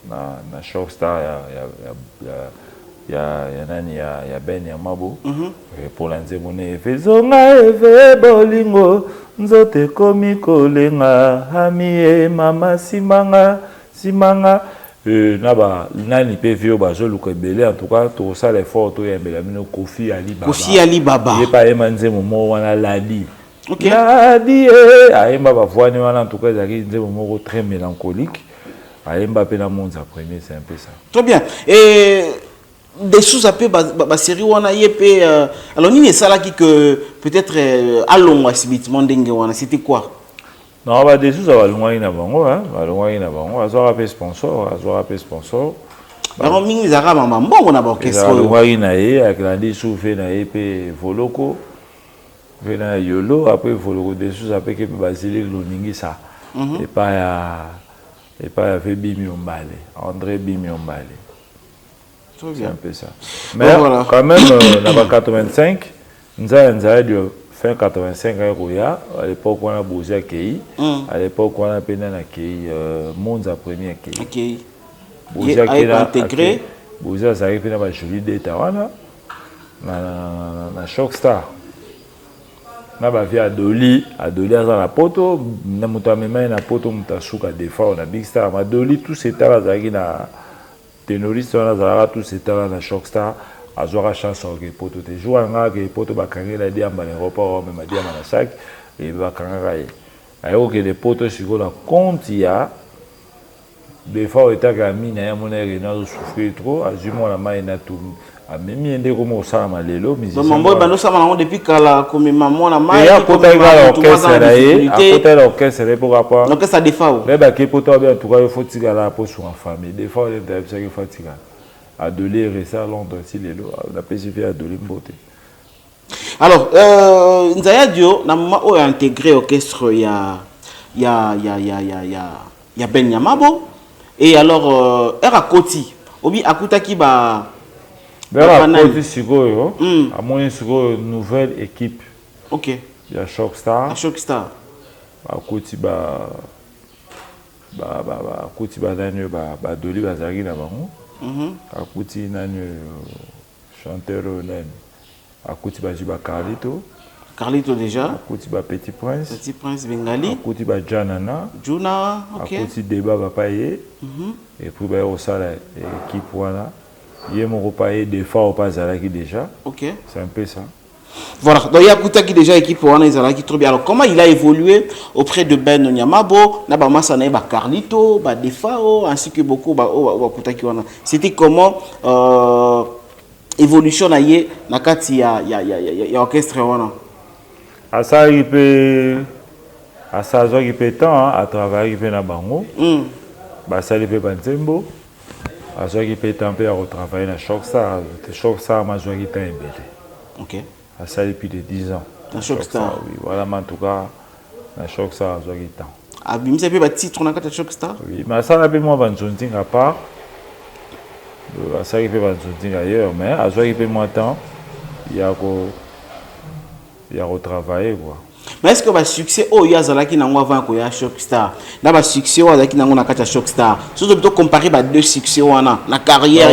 na Shock Star ya nani ya Ben ya Mabo pour l'anzemo ne fezonga eve bolingo nzote komi kolenga hami mama simanga nani pe vio ba zo luka belé en tout cas to ça les photos ya belamino Kofi Ali Baba ye pa emanzemo mo wana ladi OK ladi ayemba ba voix wana en tout cas zaki nzemo moko très mélancolique ayemba pe na monza premier c'est un peu ça très bien et des sous appelés ba série wana yepé alors ni ça là qui que peut-être allons subitement ndenge wana c'était quoi non ba des sous ba longwa ina bango azora pe sponsor alors mingi zara mama mbongo na ba orchestre longwa ina ye aklandi sous fait na pe voloko vena yolo après voloko des sous appelés que basile loningi ça et pas ya fait Bimi Ombale André Bimi Ombale. C'est un peu ça. Mais voilà. Quand même, dans 85, nous avons fin 85 à l'époque on a bougé à Kei, à l'époque on a peine à Kei, Monza premier Kei. Bougé à Kei intégré. Bougé à Zari peine à Julie Detawana, na Shock Star. Na ba via Adoli à la poto, na mutamema na poto mutasuka defa on a Big Star, ma Adoli tout c'est là Zari na ténoriste on a zara tout c'était là na Shock Star azora chanson que poto te joua nga que poto bakangela la dia mbale report même dia na sac et bakanga ye ayo que les potos sur la compte ya des fois état gamine ya mon air na souffrir trop azuma la mai na tout a même ende comme ça malelo mais mambo bando ça malongo depuis kala comme maman na mai ya poto ga orchestre là et à côté l'orchestre pour rapport donc ça défaut mais ba que poto bien en tout cas il faut tirer la pour sur en famille des fois il est ça qu'il faut tirer à Dolé rester à Londres si les lots la PCV à Dolé beauté alors Nzaya Dio na moment où intégré orchestre ya Ben Yamabo et alors era Koti obi akutaki ba Vers la côté Sigoyo, à moins Sigoyo nouvelle équipe. OK. Il y a Shock Star. Shock Star. À côté côté Daniel Doli Bazari na bango. À côté Daniel chanteur Nen. À côté Jiba Carlito déjà. À côté Petit Prince. Petit Prince Bengali. À côté Janana. Juna, OK. À côté Débat Papaye. Et puis au sala équipe voilà. Il y a mon repas des fois au pas Zalaki déjà. OK. C'est un peu ça. Voilà. Donc il y a Koutaki déjà équipe pour Zalaki trop bien. Alors comment il a évolué auprès de Ben Nyamabo, na ba Masana ba Carlito, ba Defao ainsi que beaucoup ba Koutaki wana. C'était comment évolution na yé na kati ya orchestre wana. À ça il peut temps à travailler na bango. Ba ça il peut banzembo. À ce qui peut tempérer à retravailler dans Shock Star. Shock Star m'a joué qui t'a embêté. OK. À ça depuis de 10 ans. Dans Shock Star. Oui, voilà, en tout cas, dans Shock Star, joué qui t'a. Ah, mais c'est pas titre on a quand Shock Star. Oui, mais ça n'a pas moi banzonting à part. À ça qui fait banzonting ailleurs, mais à ce qui peut moi temps, il y a retravailler quoi. Mais est-ce que le succès au Yazalaki n'a avant qu'il y a Shockstar, là le succès au Yazalaki n'a pas Shockstar, surtout plutôt comparer les deux succès on a la carrière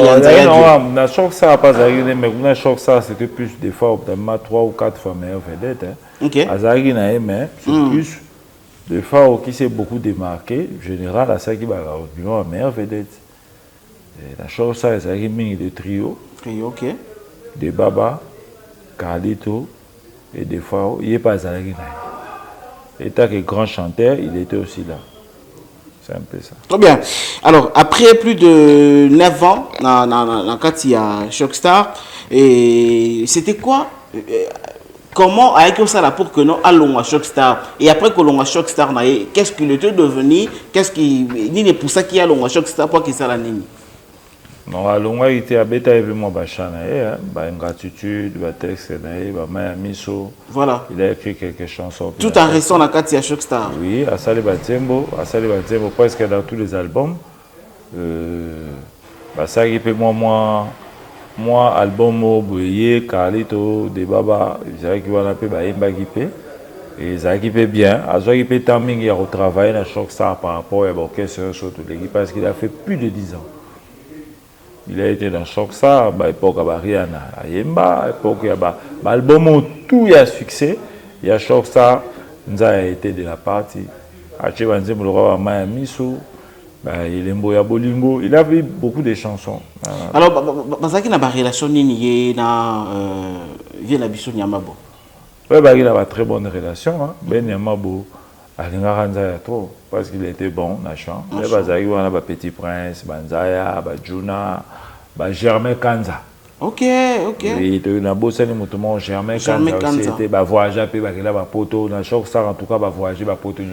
non, la Shockstar pas arrivé, mais la Shockstar c'était plus des fois optimalement 3 ou 4 fois meilleure vedette. OK. Azaki n'a aimé, c'est plus des fois qui s'est beaucoup démarqué, en général à ça qui va la meilleure vedette. La Shockstar c'est un mini de trio. Trio, OK. De Baba, Carlito et des fois il n'est pas Azaki. Étant que grand chanteur, il était aussi là. C'est un peu ça. Très bien. Alors, après plus de 9 ans, quand il y a Shockstar, c'était quoi comment avec ça là pour que nous allons à Shockstar et après que l'on a Shockstar, qu'est-ce qu'il était devenu? Qu'est-ce qui n'est pour ça qu'il y a l'on à Shockstar pour qu'il ça la nini? Non, alors il était à bêta et moi bachana, ingratitude, texte, miso. Voilà. Il a écrit quelques chansons. Tout en restant dans Katia Shockstar. Oui, à Sali Batembo, presque dans tous les albums. Ça qui peut moi album Boye, Carlito, De Baba, ça qui va l'appeler Mbagipé. Et ça qui peut bien. À ce qui peut timing il a retravaillé dans Shockstar par rapport à l'orchestre surtout l'équipe parce qu'il a fait plus de 10 ans. Il a été dans Shockstar, à l'époque à Rihanna, à Yemba, à l'époque il y a l'album où tout y a succès. Il y a Shockstar, nous a été de la partie. À Chevanzim, le roi Maya Miso, il a fait beaucoup de chansons. Alors, vous avez une relation avec Vieux Nyamabo? Oui, il a une très bonne relation. Ben Nyamabo, parce qu'il était bon, nachant. Il y a Petit Prince, Banzaya, Juna, Germain Kanza. Ok, ok. Oui, il y a bossé notamment Germain Kanza aussi. Il a voyagé à Poto, dans Shockstar en tout cas, il a voyagé à Poto.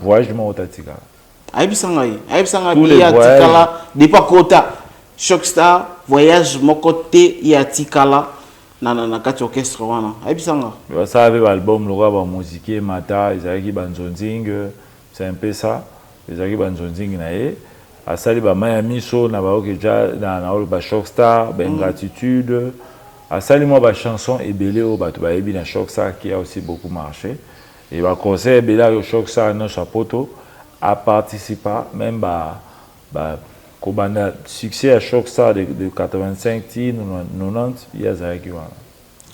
Voyage de mon Tatika. Aïbisanga, Tikala, Depa Kota, Shockstar, voyage mon côté, il y a Tikala. Na kati orchestre wana aibisanga ça avec l'album le roi musique mata izaki banzonzing c'est un peu ça izaki banzonzing nae asali ba Miami so na ba okeja na ba Shockstar ba ingratitude asali moi ba chanson ebele o bato ba ebi na Shockstar qui a aussi beaucoup marché et ba concert ebele au Shockstar no chapeau a participé même ba Kobanda succès à Shockstar de 85 90 il y a Zaki.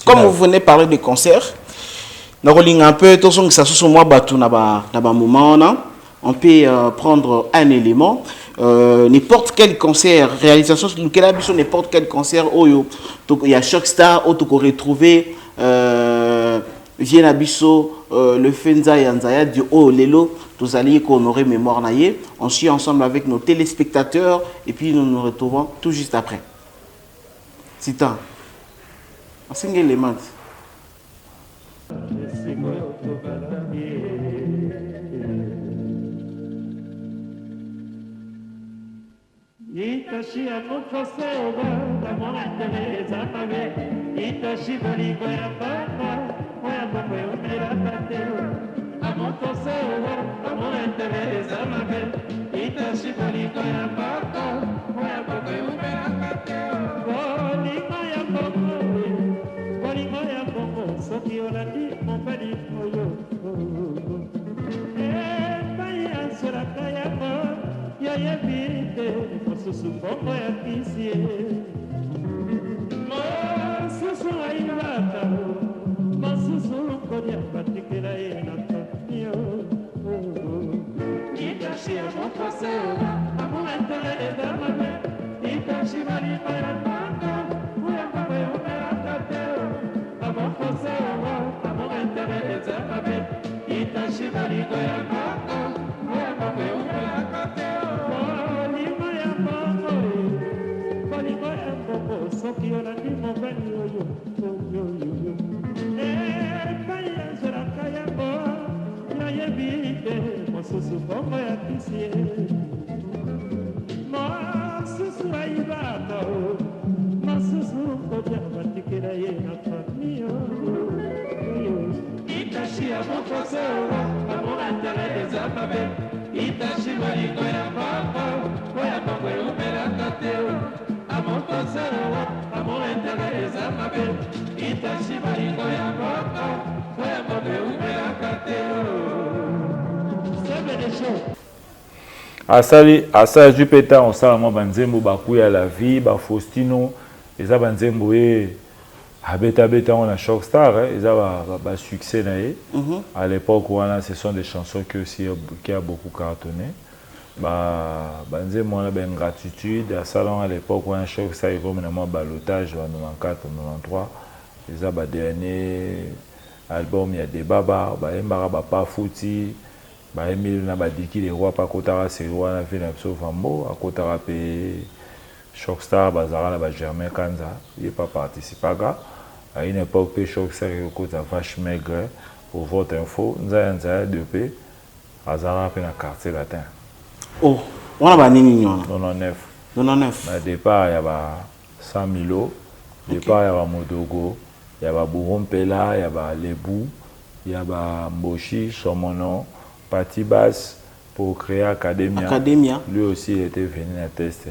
Comme vous venez parler de concerts, un peu tout ça que ça moi batu na ba moment on peut prendre un élément n'importe quel concert réalisation n'importe quel concert il y a Shockstar où tu peux retrouver Viena Bisso le Fenza Yanzaya du haut Lelo tous alliés qu'on aurait mémoire naïe. On suit ensemble avec nos téléspectateurs et puis nous nous retrouvons tout juste après. C'est temps. On signe les mains. Itachi Maringo ya Boko, Asali du péta on sala mo banzembo bakuya la vie ba Faustino eza banzembo abeta on a Choc Star ils ba succès na à l'époque voilà ce sont des chansons qui a beaucoup cartonné banzembo on a ben gratitude à salon à l'époque on a Choc Star comme na mo balotage en 94 93 ils ba dernier album il y a des baba ba pas fouti Emile na badiki les rois pas kotara c'est roi na fait na fambo à kotara pe Choc Star bazara na ba Germain Kanza il pas participé à une époque pe Choc Star kota vache maigre pour votre info nza depuis azara pe na quartier latin oh on a ba nini nyona 99 na départ il y a ba 100 milo départ il y a ba Modogo il y a ba Bourompela il y a ba Lebou il y a ba Mboshi Somono Parti basse pour créer Academia. Lui aussi il était venu à tester.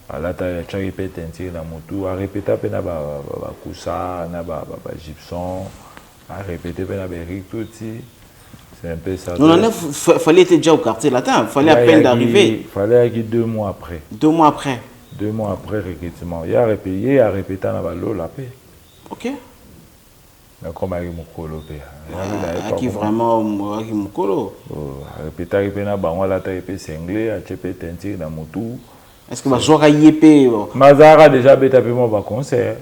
À la taille, il a répété un tir dans mon tour. A répété à peine à Koussa, à Gibson, a répété à peine à Eric Touti. C'est un peu ça. Non, il fallait être déjà au quartier latin. Il fallait à peine d'arriver. Il fallait arriver 2 mois après. 2 mois après. 2 mois après recrutement. Il a répété à l'eau la paix. Ok. Mais comme avec Mokolo, qui vraiment avec Mokolo. Répéter na bango la taille singlé a chepé tentir dans motu. Est-ce que va jouer yépé? Mazara déjà beta pe mo ba concert.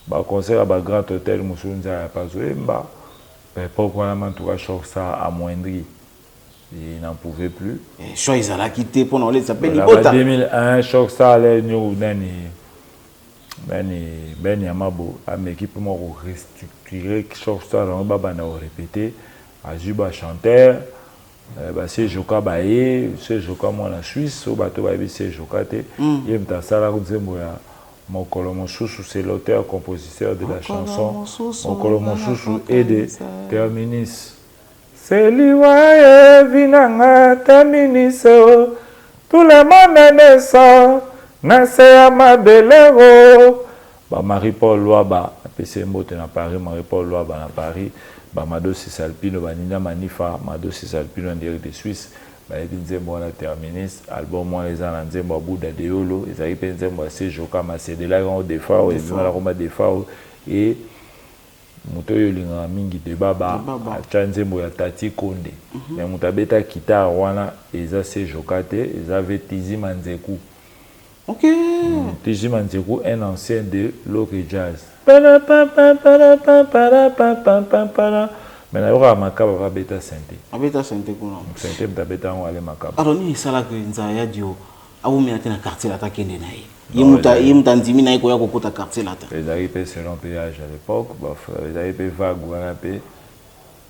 Ba concert à ba grand hôtel Musunza pas joué mba. Mais pourquoi la mantoura Choc Star amoindri. Il n'en pouvait plus. Et choix ils allaient quitter pendant les s'appelle Ibota. En 2001 Choc Star allait nous nani Ben Yamabo a une équipe restructurée Choc Star on va répéter à Juba chanteur c'est Joka Baye c'est Joka moi en Suisse au bateau Baye c'est Joka te il me ta sala nzembo ya Mokolo Mosusu c'est l'auteur compositeur de la chanson Mokolo Mosusu et de Terminis c'est liwaye vinanga Terminis tout le monde est naissant Nasea Mabelero, Marie-Paul Loaba, PC Mote na Paris, Marie-Paul Loaba na Paris, Mado Cisalpino, Nina Manifa, Mado Cisalpino en direct de Suisse, Nzembo na Terminis, album moi les ans Nzembo Bouddha de Yolo, ils arrivent Nzembo assez Joka Macédé, là on défao, et bien la Roma défao, et Mutoyo Linga Mingi de Baba, Nzembo ya Tati Konde, mais Mutabeta Kita Rwana, ils avaient Jokate, ils avaient Tizi Manzeku. Ok. Tizi Manzeku, un ancien de Loki Jazz. Mais là, il y a un macabre à Beta Santé. À Beta Santé, quoi. Santé, Beta on va aller macabre. Alors, ni ça que Nzaya Dio, a vous mis à un quartier latin qui est né. Il m'a dit na iko ya kokota quartier latin. Les arrivés selon péage à l'époque, les arrivés vagues ou un peu.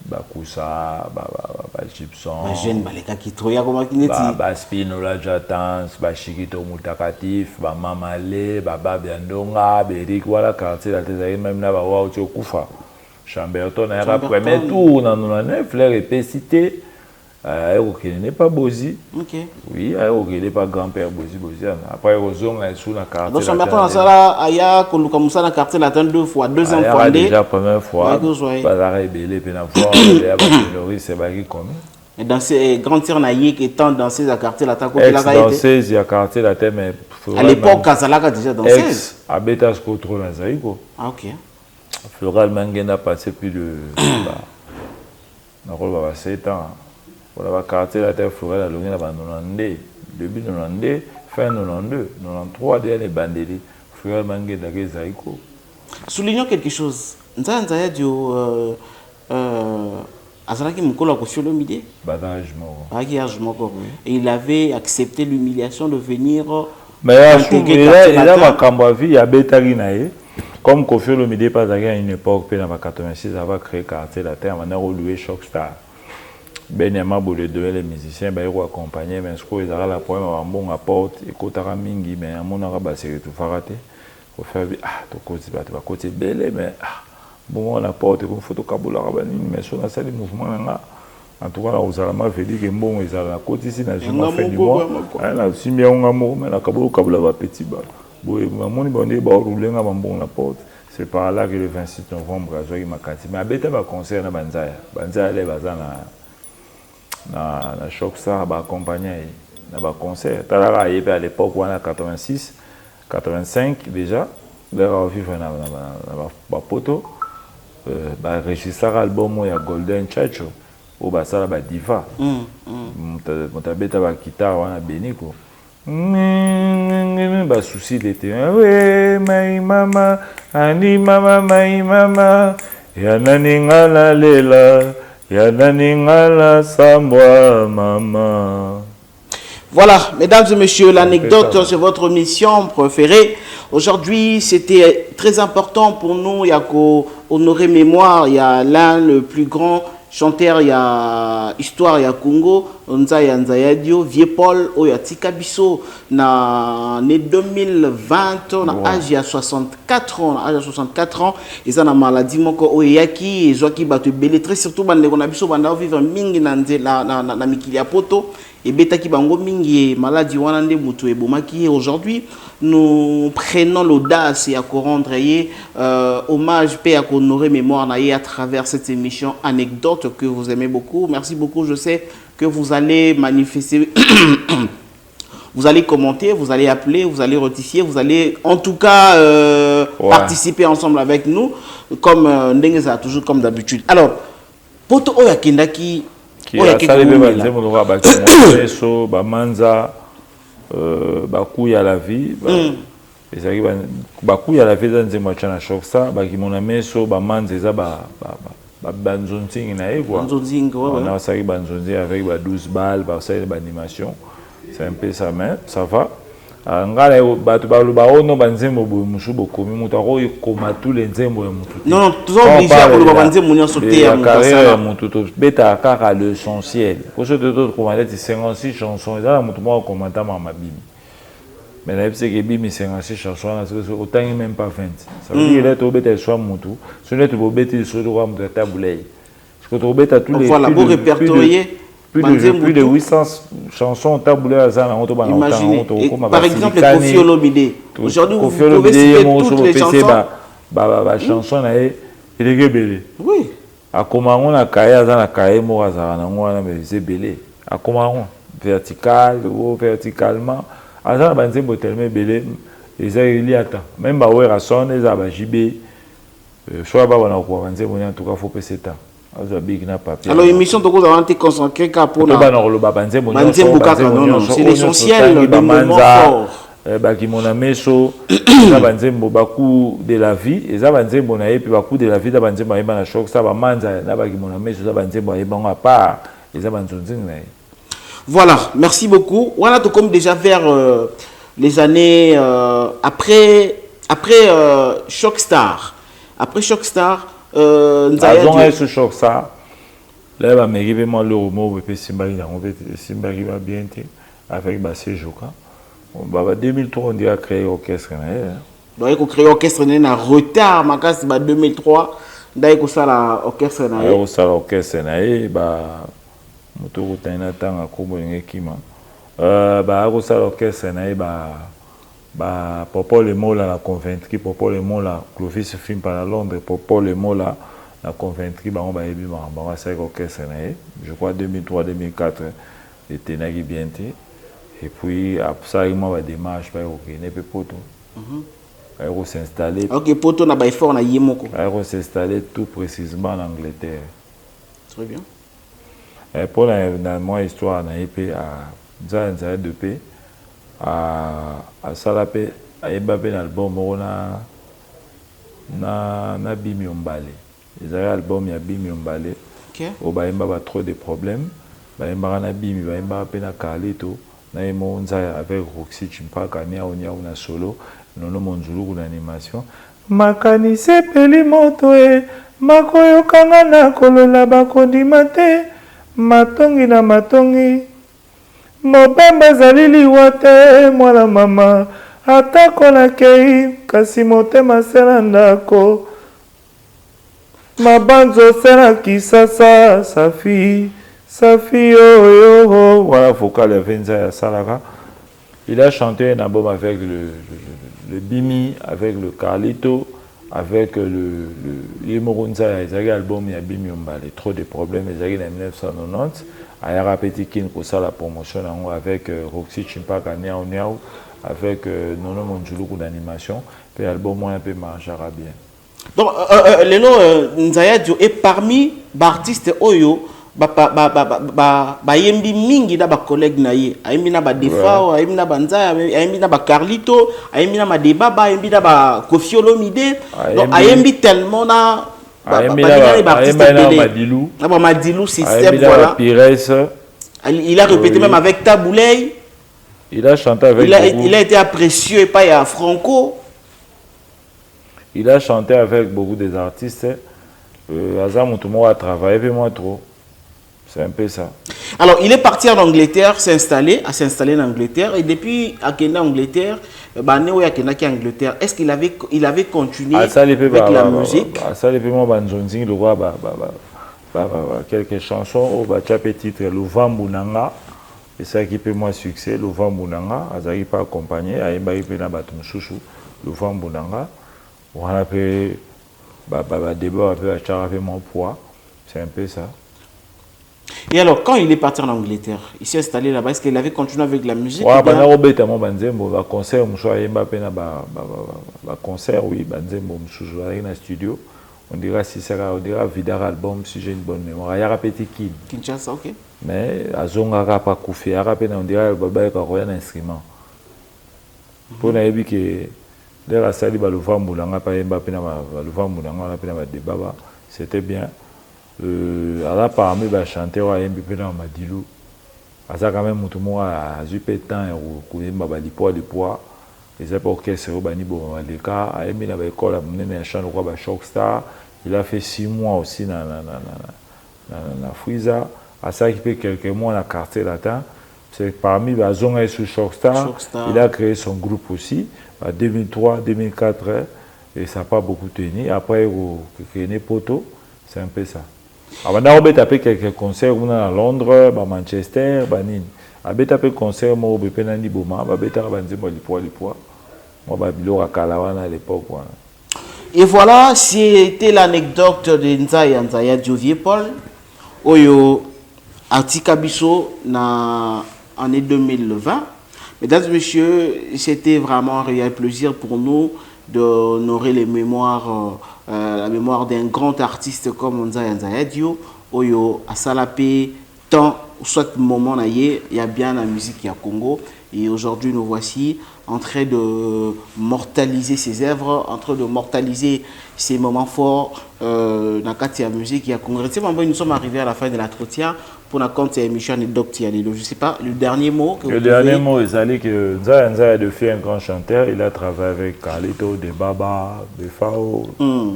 Bakoussa, Gibson, jeune baleka qui troya comme kineti, Spinola Jatans, Chikito Mutakatif, Mamale, Baba Biandonga, Berik, voilà quartier la tête même là wa au Kufa. Chamberton a la premier tour dans 99, l'air épicité. Il n'est pas Bozi. OK. Oui, il n'est pas grand-père Bozi. Après Ozong est sous la quartier. Donc Chamberton ça aya koluka musa na quartier latin 2 fois, deuxième fois déjà première fois. Bazara belé pena voir il y a Loris c'est bagi comme. Et dans ces grands tirs naïe qui étant dansé à quartier latin comme la dansé il y a quartier latin mais à l'époque Kazalaka déjà dansé. À Beta Scotro na Zaïko. Ah OK. Floral Mangena passé plus de na rôle va 7 ans. Pour la quartier la terre florale à l'origine avant 92, début 92, fin 92, 93 derrière les bandeliers, Floral Mangé d'Agé Zaïko. Soulignons quelque chose. Nzaya Dio Azalaki Mukolo a sur le midi. Bagage mort. Bagage mort. Et il avait accepté l'humiliation de venir. Mais il a ma cambavi, il y a Bétarinae. Comme Kofi Olomide pas à une époque, en 86, avant créé quartier la terre, on a loué Choc Star. Ben Yamabo les deux les musiciens ben ils accompagner mais ce qu'ils ont la poème en bon apporte et kotara mingi mais à mon arabe c'est tout faraté faut faire to côté ba côté belé mais bon on apporte comme photo kabula rabani mais sur la salle de mouvement en tout cas là aux alama fait dire que bon ils ont la côté ici na journée fin du mois là si bien on a mot mais la kabula va petit ba bon mon bonné ba rouler na bon apporte c'est par là que le 26 novembre à Joyi Makati mais à beta ba concert na Banzaya les bazana na Choc Star ba accompagner na ba concert talaka à l'époque on a 86 85 déjà là vivre na ba poto ba registré album ya Golden Chacho au ba sala ba diva montabeta ba guitare wana beniko ba souci d'été ouais my mama ani mama my mama ya nani ngala lela ya nani ngala sambwa mama. Voilà, mesdames et messieurs, l'anecdote, c'est votre mission préférée. Aujourd'hui, c'était très important pour nous. Il y a qu'à honorer mémoire. Il y a l'un, le plus grand chanteur, il y a Histoire, il y a Congo, Nzaya Nzayadio, Vieux Paul, il y a Tikabiso, na 2020, na âge il y a 64 ans, âge 64 ans, et ça na maladie moko oyaki, et joaki batu belé très surtout bande qu'on a biso banda vivre mingi na mikili ya poto. Et betaki bango mingi maladie wana nde mutu e bomaki. Aujourd'hui nous prenons l'audace et à rendre hommage et à honorer mémoire à travers cette émission anecdote que vous aimez beaucoup. Merci beaucoup. Je sais que vous allez manifester vous allez commenter, vous allez appeler, vous allez ratifier, vous allez en tout cas participer ensemble avec nous comme Ndengeza toujours comme d'habitude. Alors poto oya kendaki qui a salvé Banzemo, Bamanza, Bakou à la vie, Bakou à la vie dans des matchs à choc ça, Bakimona Meso, Bamanza, Banzonting nae quoi. On a ça Banzonting avec 12 balles, ça l'animation, c'est un peu ça, mais ça va. Ngala batu balubaono banzembo mushubo komi mutako koma tous les nzembo ya mutu. Non, tous obligés à koloba banzembo nya sauter ya mutasala mutu to beta kaka l'essentiel. Pour ce de d'autres commander 56 chansons et là mutu mo commenter ma bibi. Mais là c'est que bibi 56 chansons là autant même pas 20. Ça veut dire que là to beta soit mutu, ce n'est to beta sur le roi de taboulay. Parce que to beta tous les voilà pour répertorier plus de 800 chansons taboulées à Zana. Imaginez, par exemple, Kofi Olomide. Aujourd'hui, vous pouvez citer toutes les chansons. Chanson, il est belé. Oui. À comment on a caillé à Zana, caillé, moi, à Zana, mais c'est belé. À comment on verticalement. À Zana, banzé, tellement belé. Les aïliata. Même Baoué, à son, les abajibé. Soit Baouana, en tout cas, faut passer ça. Alors, l'émission de vous avez été consacrée pour la c'est l'essentiel des moments forts. Bakimona Meso, Banzembo Baku de la vie, et Banzembo na epi Baku de la vie, Banzembo na na choc, ça Manza, na Bakimona Meso, Banzembo à part, et Banzonzing. Voilà, merci beaucoup. On a tout comme déjà vers les années après Choc Star. Après Choc Star, Nzaya ce choc ça là va m'arriver moi le mot peut Simbari là on peut Simbari va bien avec Bassé Joka bah 2003 on a créé orchestre donc on créé orchestre na retard ma casse ba 2003 d'ailleurs ça la orchestre na bah moto kotana tanga kombo ngekima bah ça l'orchestre na bah Popo le mot là la convaincre Popo le mot là Clovis film par Londres Popo le mot là la convaincre bah on va ébi bah ça orchestre je crois 2003 2004 était nagi bien et puis après ça il m'a démarche pas OK n'est pas poto il s'installer OK poto na ba effort na yemoko il s'installer tout précisément en Angleterre très bien et pour la moi histoire na EP à Nzaya de paix à Salapé à Mbappé l'album na Bimi Ombale les albums ya Bimi Ombale au Baimba ba trop de problèmes Baimba na Bimi Baimba pe na Carlito na Nzaya avec Roxy Chimpaka ni onia una solo nono monzulu na animation makani sepeli moto e makoyo kanga na kolola bakondima te matongi na matongi Mobemba zalili wate mwana mama atako na kei kasi motema sela ndako mabanzo sela kisasa safi yo voilà vocal ya Venza ya Salaka. Il a chanté un album avec le Bimi, avec le Carlito, avec le Yemorunza, il y a un album, il y a Bimi Ombale, trop de problèmes, il y a en 1990. ayara petit kin pour ça la promotion avec Roxy Chimpaka Niao Niao avec Nono Monjulu d'animation puis album un peu marchera bien. Donc Lelo Nzaya Dio est parmi les artistes Oyo yembi mingi na ba collègue na ye ayembi na ba Defao ayembi na Banzaya ayembi na ba Carlito ayembi na Madebaba ayembi na ba Koffi Olomide donc ayembi tellement na ayembi na Madilou na ba Madilou système voilà il a répété même avec Taboulay, il a chanté avec il a été apprécié par ya Franco, il a chanté avec beaucoup des artistes. Azam tout le monde a travaillé avec moi trop. C'est un peu ça. Alors, il est parti en Angleterre, s'installer en Angleterre. Et depuis en Angleterre, Angleterre, est-ce qu'il avait continué avec la musique? Ça, les moi, le roi, quelques chansons, le titre, le Vambunanga. Et ça qui peut moi succès, le Vambunanga. Azaki pas accompagné, Aïba Ipena Batum Chouchou, le Vambunanga. On a fait débat avec mon poids. C'est un peu ça. Et alors, quand il est parti en Angleterre, il s'est installé là-bas, est-ce qu'il avait continué avec la musique? Oui, concert, concert, oui, dans studio. On dira si ça on dira vidar album si j'ai une bonne mémoire. Il y a petit kid. Kinshasa, ok. Mais azonga pas koufi, on dira baba un instrument. Pour na yebi que les sali ba lova mulanga pa yemba pena ba lova mulanga na pena ba debaba, c'était bien. Alors parmi les chanteurs à MBP Madilou, ça quand même tout le monde a eu temps de poids. Et c'est pour que c'est au Banibo les cas à Emile avec l'école à mener un chant de Shockstar. Il a fait 6 mois aussi dans la Fouiza. À ça qui fait quelques mois dans la quartier latin. C'est parmi les zones sous Shockstar. Il a créé son groupe aussi en 2003, 2004 et ça n'a pas beaucoup tenu. Après il a créé Poto, c'est un peu ça. On a tapé quelques concerts à Londres, à Manchester, à Nîmes. On a tapé concert à Penandi Boma, à à l'époque. Et voilà, c'était l'anecdote de Nzaya Diovier Paul. Oyo Atikabiso en année 2020. Mesdames et messieurs, c'était vraiment un réel plaisir pour nous d'honorer les mémoires. La mémoire d'un grand artiste comme Nzaya Dio, Oyo Asalapé, tant soit moment il y a bien la musique à Congo. Et aujourd'hui, nous voici en train de mortaliser ses œuvres, en train de mortaliser ces moments forts dans la musique à Congo. Nous sommes arrivés à la fin de l'entretien pour la compte émission anecdote. Je ne sais pas, le dernier mot que le dernier mot, c'est que Nzaya de fait un grand chanteur. Il a travaillé avec Carlito, Debaba, Defao,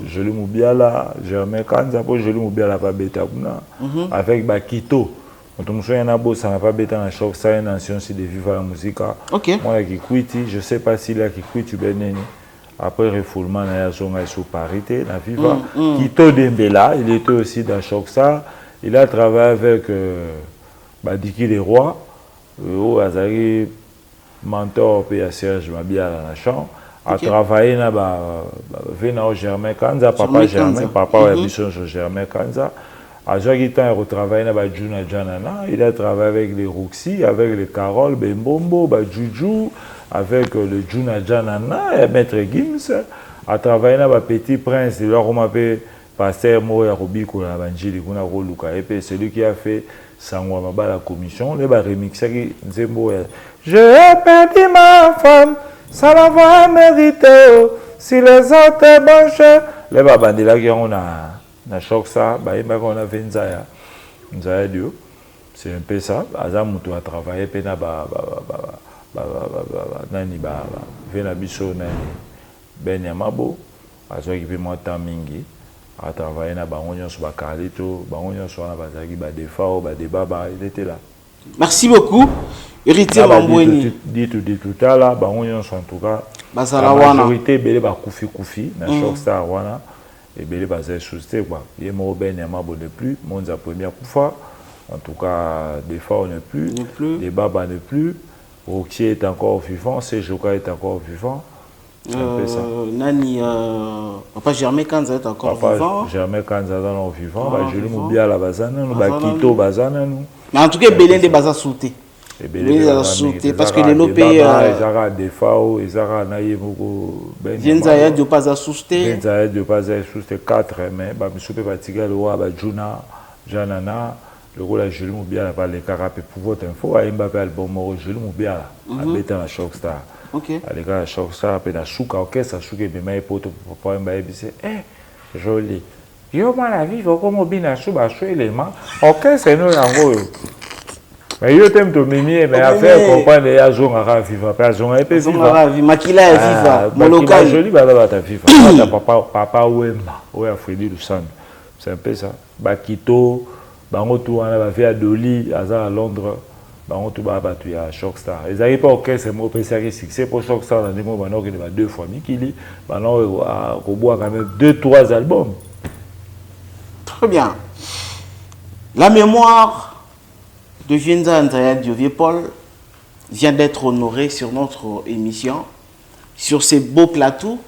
Joli Moubiala, Germain Kanza, Joli Moubiala, avec Bakito. Quand on me a beau, ça n'a pas bêté en choc, ça une ancien aussi de vivre la musique. Moi, qui quitte, je ne sais pas s'il a qui quitte, après refoulement, il y a sous parité, la viva. Kito Dembela, il était aussi dans choc ça. Il a travaillé avec Badiki les Rois, Azari, mentor, puis Serge Mabia dans la chambre. A travaillé avec Germain Kanza, papa Germain, papa Germain Kanza. À chaque temps, il a travaillé avec Juna Janana, il a travaillé avec les Roxy, avec les Carole, Bembombo, Juju, avec le Juna Janana, et Maître Gims. A travaillé avec Petit Prince, il a remarqué Pasteur Moya Robiko, la Banjili, et puis celui qui a fait Sangwamaba la commission, il a remixé Nzembo. J'ai perdu ma femme, ça la va mériter, si les autres branchent. Les babandela qui ont na choc ça, on a fait Nzaya Dio. C'est un peu ça. Azam a travaillé pena nani vena biso nani Ben Yamabo. Azwa qui fait moi mingi. A travaillé na bangonyo sur Carlito, bangonyo sur na bazaki ba Defao, ba Debaba, il était là. Merci beaucoup. Héritier Mamboueni. Dit tout à l'heure, bangonyo en tout cas. La majorité belé ba koufi na choc star wana. Et belé basé susté quoi. Il est mort Ben Yamabo ne plus, Monza première fois. En tout cas, Defao ne plus, Debaba ne plus. Roquier est encore vivant, Sejoka est encore vivant. Nani, papa Germain Kanza est encore vivant. Germain Kanza est encore vivant. Joli Moubiala Bazana, Bakito Bazana. Mais en tout cas, Belén de Baza sauté. Belén de sauté parce que les lopés. Ils ont des FAO, ils ont naïe beaucoup. Vienzaya de Baza sauté. Vienzaya de Baza sauté 4, mais bah monsieur peut fatiguer le roi Juna, Janana, le rôle à Jules Moubia là les carapé pour votre info, à Mbappé album Jules Moubia là, à Bétan la Shockstar. OK. À les gars Shockstar après la souka OK, ça souka bien mais pour papa Mbappé c'est joli. Yo moi la vie faut comme bien sous ba sous élément. OK, c'est nous yango. Mais yo t'aime to mimi mais à faire comprendre ya zonga ka viva pas zonga et viva. Makila est viva. Mon local joli ba ta viva. Papa Wemba, ouais a Freddy Lussan. C'est un peu ça. Bakito, bango tout on a fait à Dolly, à Londres. Bango tout ba tu à Shockstar. Ils arrivent pas OK, c'est mon PC qui succès pour Shockstar dans des moments qui va deux fois Mikili, bango à Robois quand même 2-3 albums. Très bien. La mémoire de Vienza Andrea Dieu-Paul vient d'être honorée sur notre émission. Sur ces beaux plateaux,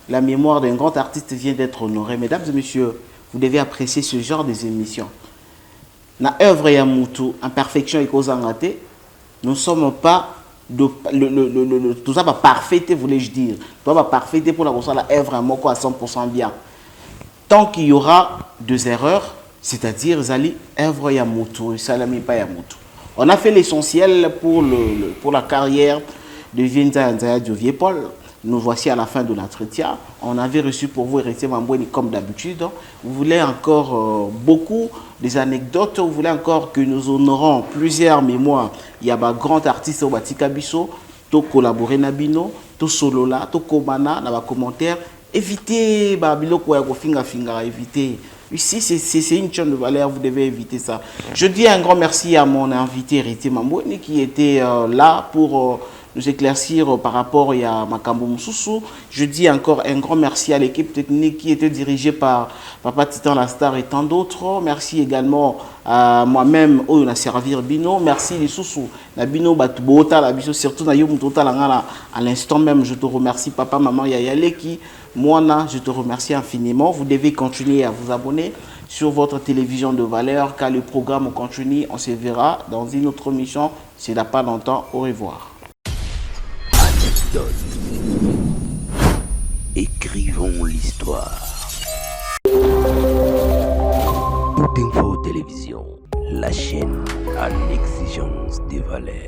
la mémoire d'un grand artiste vient d'être honorée. Mesdames et messieurs, vous devez apprécier ce genre des émissions. Na œuvre Yamutu, imperfection et cause en raté, nous ne sommes pas tout ça pas parfait, voulais-je dire. Tout ça pas parfait pour la œuvre à Moko à 100% bien. Tant qu'il y aura deux erreurs, c'est-à-dire Zali, œuvre Yamutu, Salami pas Yamutu. On a fait l'essentiel pour la carrière de Vienza Andrea Dieu-Paul. Nous voici à la fin de l'entretien. On avait reçu pour vous Héritier Mamboueni comme d'habitude. Vous voulez encore beaucoup des anecdotes. Vous voulez encore que nous honorons plusieurs mémoires. Il y a un grand artiste au Batika Bisso, to collaborer Nabino, to solola, to komana, dans les commentaires. Évitez Babiloko ya finga évitez. Ici, c'est une chose de valeur, vous devez éviter ça. Je dis un grand merci à mon invité Héritier Mamboueni qui était là pour nous éclaircir par rapport à Makambo Moussoussou. Je dis encore un grand merci à l'équipe technique qui était dirigée par Papa Titan La Star et tant d'autres. Merci également à moi-même, où on a servi Bino. Merci les Soussou. La Bino Batubota, la Biso, surtout na Yom Total à l'instant même. Je te remercie, papa, maman, Yayaleki. Moana, je te remercie infiniment. Vous devez continuer à vous abonner sur votre télévision de valeur car le programme continue. On se verra dans une autre émission. C'est là pas longtemps. Au revoir. Écrivons l'histoire. Tout Info Télévision, la chaîne à l'exigence des valeurs.